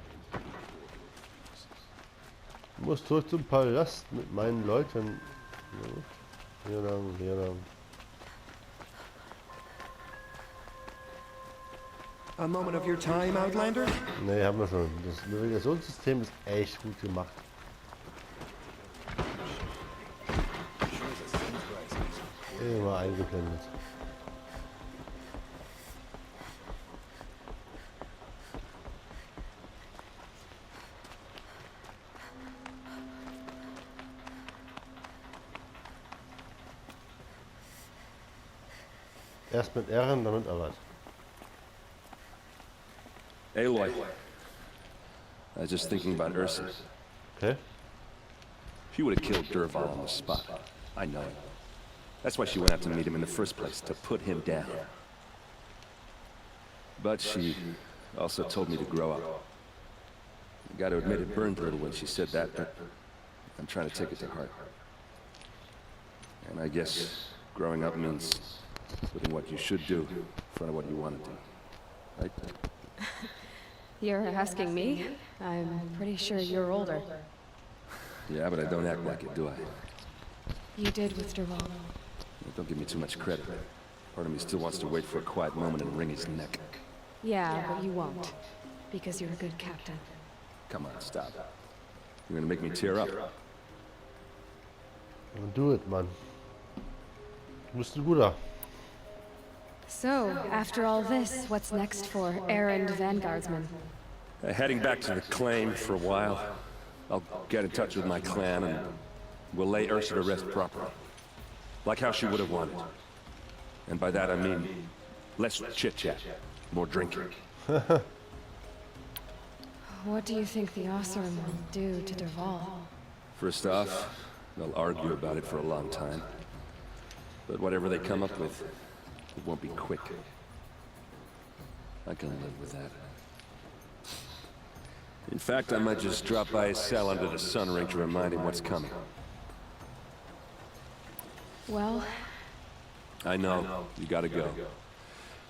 Ich muss zurück zum Palast mit meinen Leuten. Ja, hier lang, hier lang. A moment of your time, Outlander? Ne, haben wir schon. Das Navigationssystem ist echt gut gemacht. Immer eingeblendet. Erst mit Ehren, dann mit Arbeit. Aloy. I was just thinking about Ursa. Okay. She would have killed Dervahl on the spot. I know it. That's why she went out to meet him in the first place, to put him down. But she also told me to grow up. I gotta admit it burned a little when she said that, but I'm trying to take it to heart. And I guess growing up means putting what you should do in front of what you want to do. Right? You're asking me? I'm pretty sure you're older. Yeah, but I don't act like it, do I? You did with Dervahl. Don't give me too much credit. Part of me still wants to wait for a quiet moment and wring his neck. Yeah, but you won't. Because you're a good captain. Come on, stop. You're gonna make me tear up. Do it, man. Du bist ein guter. So, after all this, what's next for errand vanguardsman? Heading back to the claim for a while. I'll get in touch with my clan and we'll lay Ursa to rest properly. Like how she would have wanted. And by that I mean less chit-chat, more drinking. What do you think the Oseram will do to Dervahl? First off, they'll argue about it for a long time. But whatever they come up with, it won't be quick. I can live with that. In fact, I might just drop by his cell under the sun ring to remind him what's coming. Well... I know. You gotta go.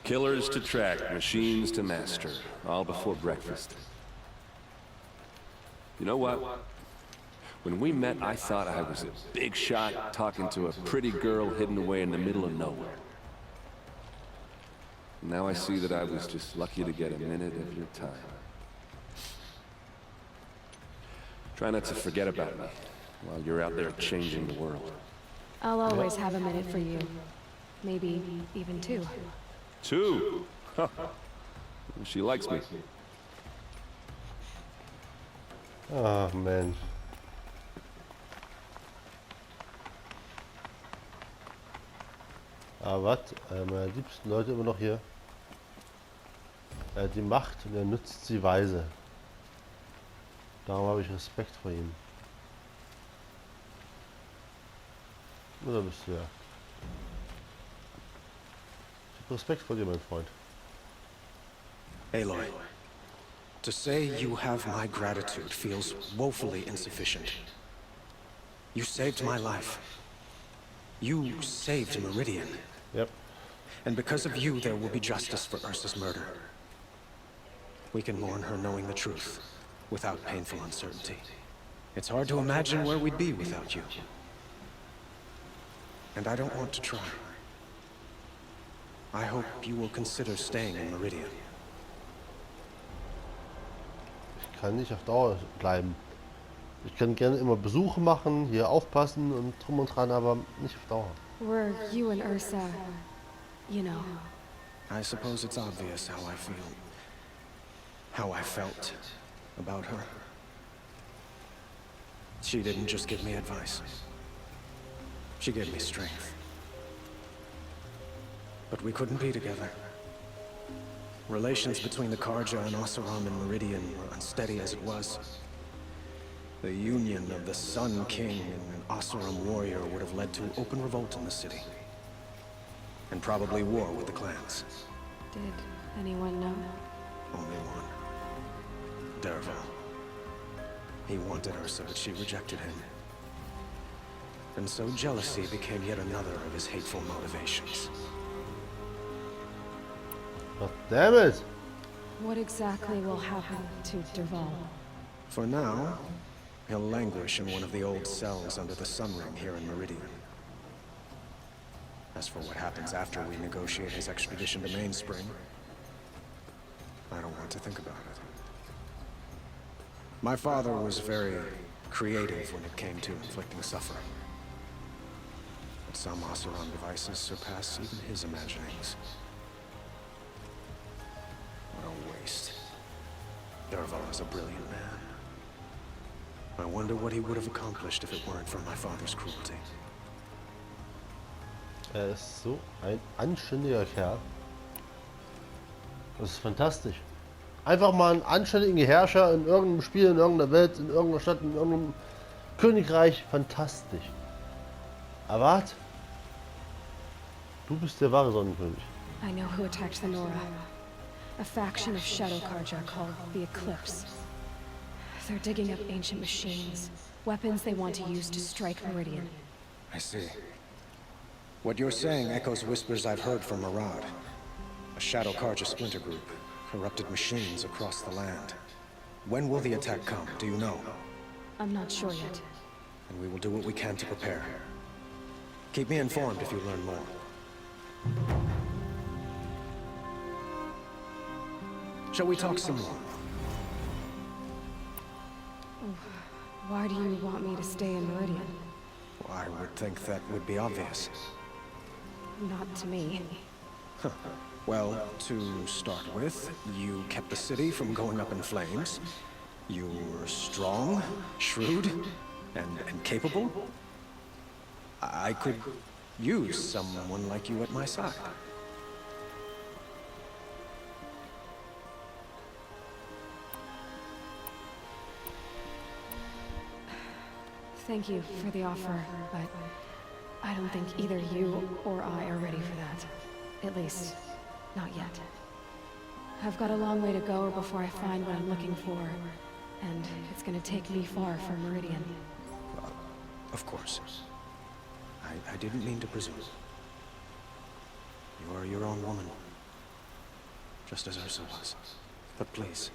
Killers to track, machines to master. All before breakfast. You know what? When we met, I thought I was a big shot talking to a pretty girl hidden away in the middle of nowhere. Now I see that I was just lucky to get a minute of your time. Try not to forget about me while you're out there changing the world. I'll always have a minute for you. Maybe even 2. 2? She likes me. Ah, Mensch. Aber was? Meine liebsten Leute immer noch hier. Er hat die Macht und er nutzt sie weise. Darum habe ich Respekt vor ihm. Oder bist du ja? Ich habe Respekt vor dir, mein Freund. Aloy, to say you have my gratitude feels woefully insufficient. You saved my life. You saved Meridian. Yep. And because of you, there will be justice for Ursa's murder. We can mourn her knowing the truth, without painful uncertainty. It's hard to imagine where we'd be without you. And I don't want to try. I hope you will consider staying in Meridian. Ich kann nicht auf Dauer bleiben. Ich kann gerne immer Besuche machen, hier aufpassen und drum und dran, aber nicht auf Dauer. Were you and Ursa, you know? I suppose it's obvious how I feel. How I felt about her. She didn't just give me advice. She gave me strength. But we couldn't be together. Relations between the Karja and Oseram and Meridian were unsteady as it was. The union of the Sun King and an Oseram warrior would have led to open revolt in the city. And probably war with the clans. Did anyone know? Only one. Dervahl. He wanted Ursa, but she rejected him. And so jealousy became yet another of his hateful motivations. God damn it! What exactly will happen to Dervahl? For now, he'll languish in one of the old cells under the Sun Ring here in Meridian. As for what happens after we negotiate his extradition to Mainspring, I don't want to think about it. My father was very creative when it came to inflicting suffering. But some Oseram devices surpass even his imaginings. What a waste. Dervahl is a brilliant man. I wonder what he would have accomplished if it weren't for my father's cruelty. Ist so ein anständiger Kerl. Das ist fantastisch. Einfach mal einen anständigen Herrscher in irgendeinem Spiel, in irgendeiner Welt, in irgendeiner Stadt, in irgendeinem Königreich. Fantastisch. Aber du bist der wahre Sonnenkönig. I know who attacked the Nora. A faction of Shadow Karja called the Eclipse. They're digging up ancient machines, weapons they want to use to strike Meridian. I see. What you're saying echoes whispers I've heard from Murad. A Shadow Karja splinter group. Corrupted machines across the land. When will the attack come? Do you know? I'm not sure yet. And we will do what we can to prepare. Keep me informed if you learn more. Shall we talk some more? Why do you want me to stay in Meridian? Well, I would think that would be obvious. Not to me. Huh. Well, to start with, you kept the city from going up in flames. You were strong, shrewd, and capable. I could use someone like you at my side. Thank you for the offer, but I don't think either you or I are ready for that. At least, not yet. I've got a long way to go before I find what I'm looking for, and it's gonna take me far from Meridian. Of course. I didn't mean to presume. You are your own woman, just as Ursa was. But please,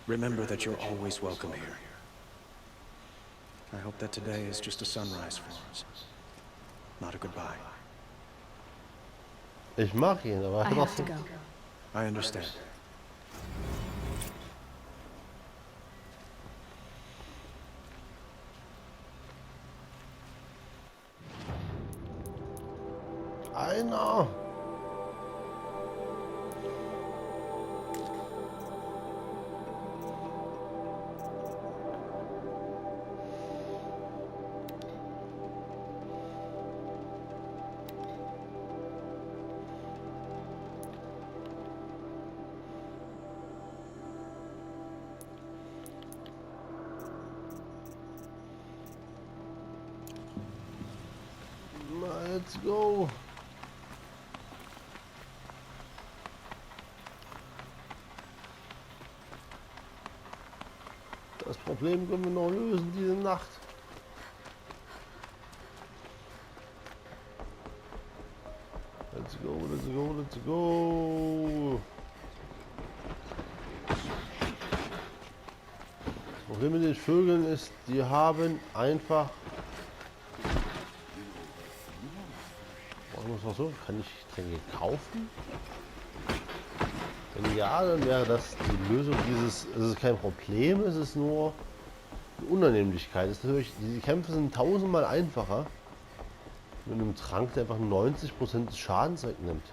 remember that you're always welcome here. I hope that today is just a sunrise for us, not a goodbye. Ich mag ihn, aber I have to go. I understand. Einer! Let's go! Das Problem können wir noch lösen diese Nacht. Let's go, let's go, let's go. Das Problem mit den Vögeln ist, die haben einfach... Ich muss mal so, kann ich Tränke kaufen? Wenn ja, dann wäre das die Lösung dieses... Es ist kein Problem, es ist nur eine Unannehmlichkeit. Das ist natürlich, diese Kämpfe sind tausendmal einfacher mit einem Trank, der einfach 90% des Schadens wegnimmt.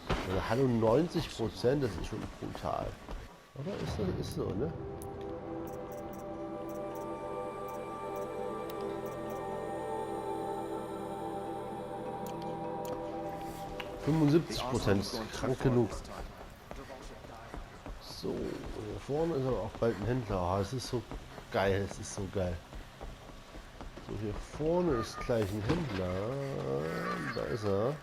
Also, hallo, 90%, das ist schon brutal. Oder ist so, ne? %75 ist krank genug. So, hier vorne ist aber auch bald ein Händler. Ah, es ist so geil, es ist so geil. So, hier vorne ist gleich ein Händler. Da ist er.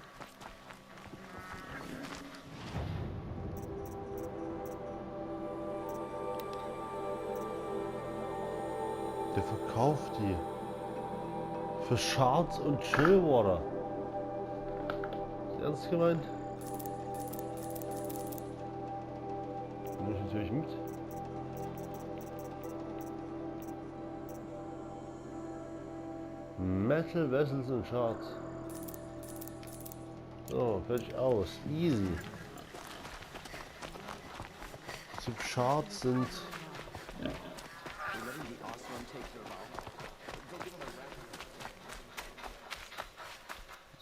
Der verkauft die. Für Shards und Chillwater. Ist das ernst gemeint? Nehme ich natürlich mit. Metal Vessels und Shards. So, fertig aus. Easy. Zum Shards sind...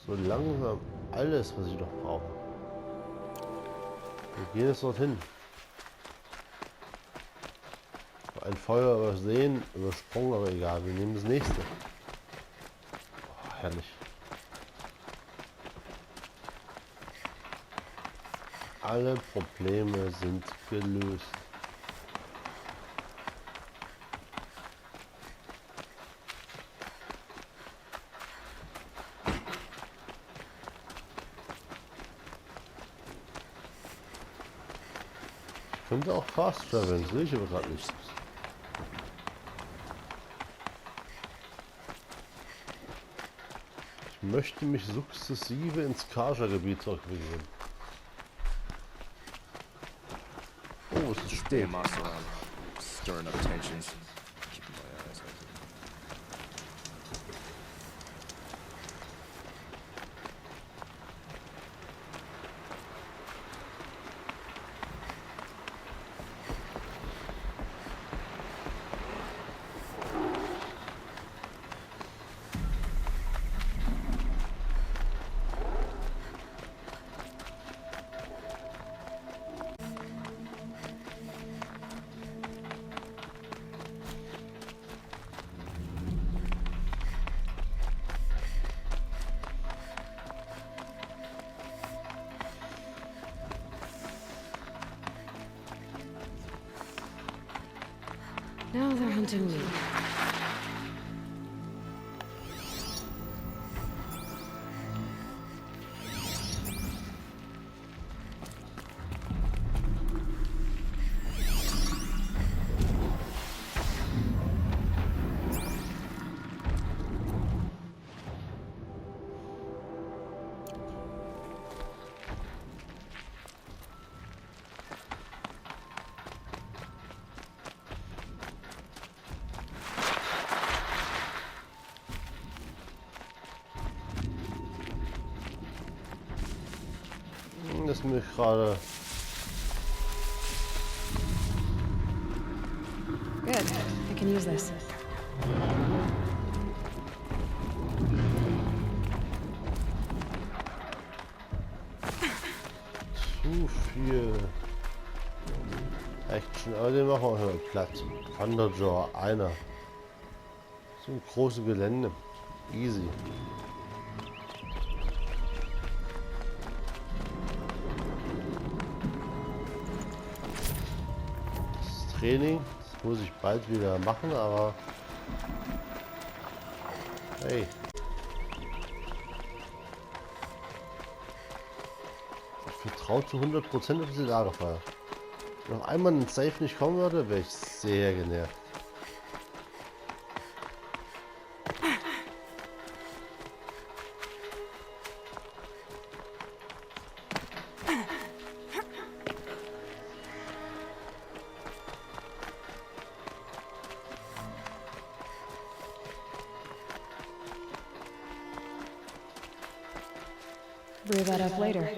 so langsam alles, was ich noch brauche. Wir gehen jetzt dorthin. Ein Feuer übersehen, übersprungen, aber egal, wir nehmen das nächste. Oh, herrlich. Alle Probleme sind gelöst. Ich könnte auch fast traveln, sehe ich aber gerade nicht. Ich möchte mich sukzessive ins Karja-Gebiet zurückbegeben. Oh, es ist spät. Stirring up tensions. Keeping my eyes open. Now they're hunting me. Das ist mir gerade... Good. I can use this. Zu viel Action, aber den machen wir mal platt. Thunderjaw, einer. So ein großes Gelände. Easy. Das Training, das muss ich bald wieder machen, aber hey. Ich vertraue zu 100% auf diese Lagerfeuer. Wenn noch einmal ein Safe nicht kommen würde, wäre ich sehr genervt. brew that up later.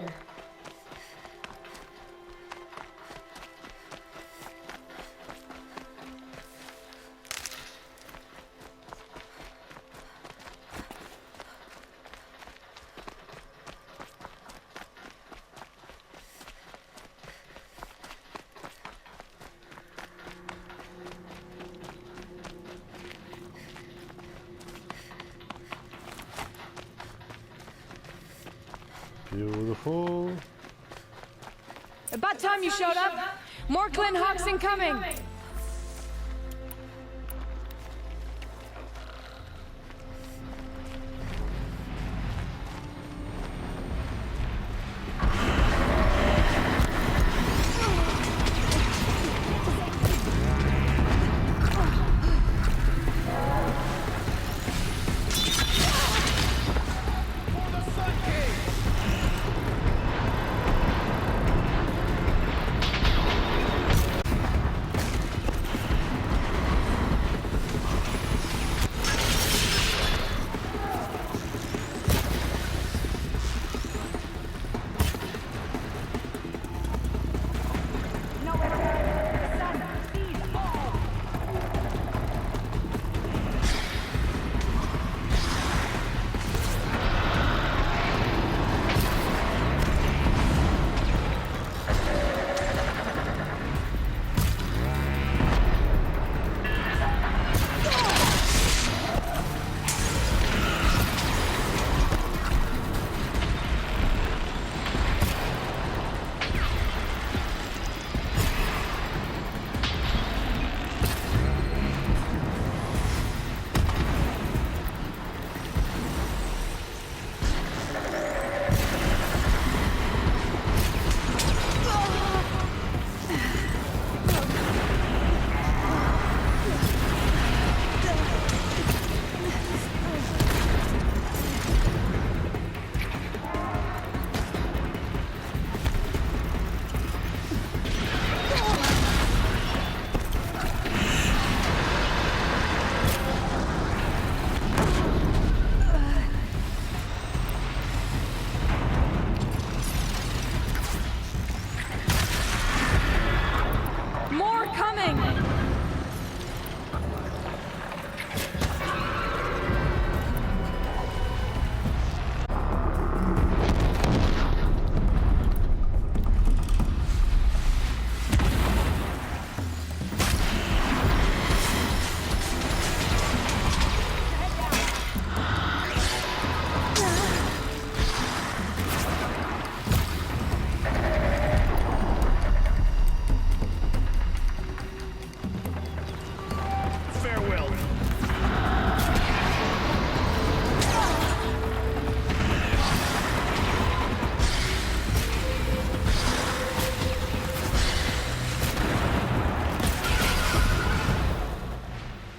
Beautiful. About time you showed up. More Clint Hawks incoming.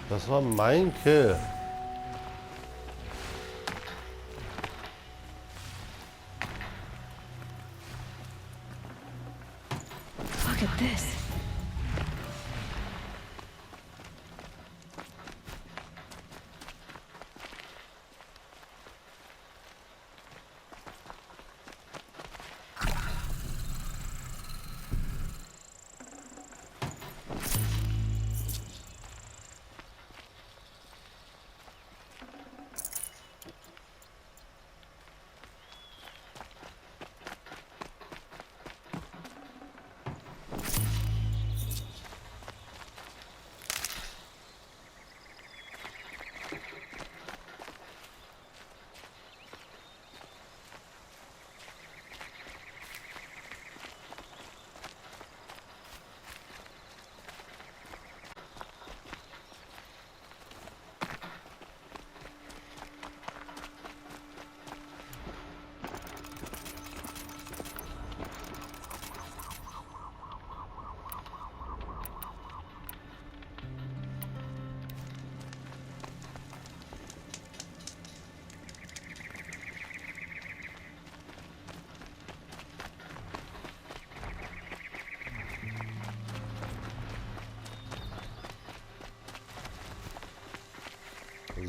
Das war mein Kill. Look at this.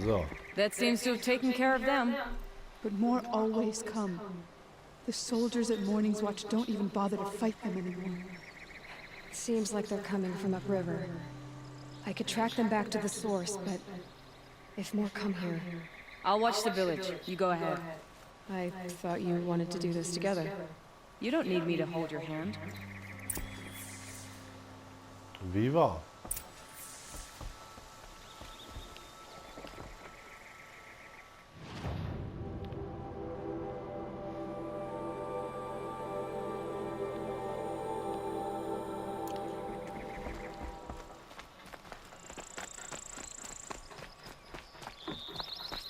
So. That seems to have taken care of them. But more always come. The soldiers at Morning's Watch don't even bother to fight them anymore. Seems like they're coming from upriver. I could track them back to the source, but if more come here... I'll watch the village. You go ahead. I thought you wanted to do this together. You don't need me to hold your hand. Viva!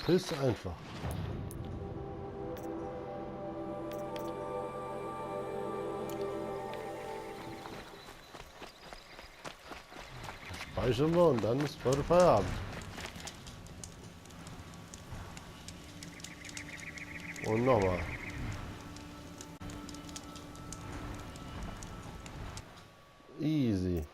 Ist einfach. Speichern wir und dann ist heute Feierabend. Und nochmal. Easy.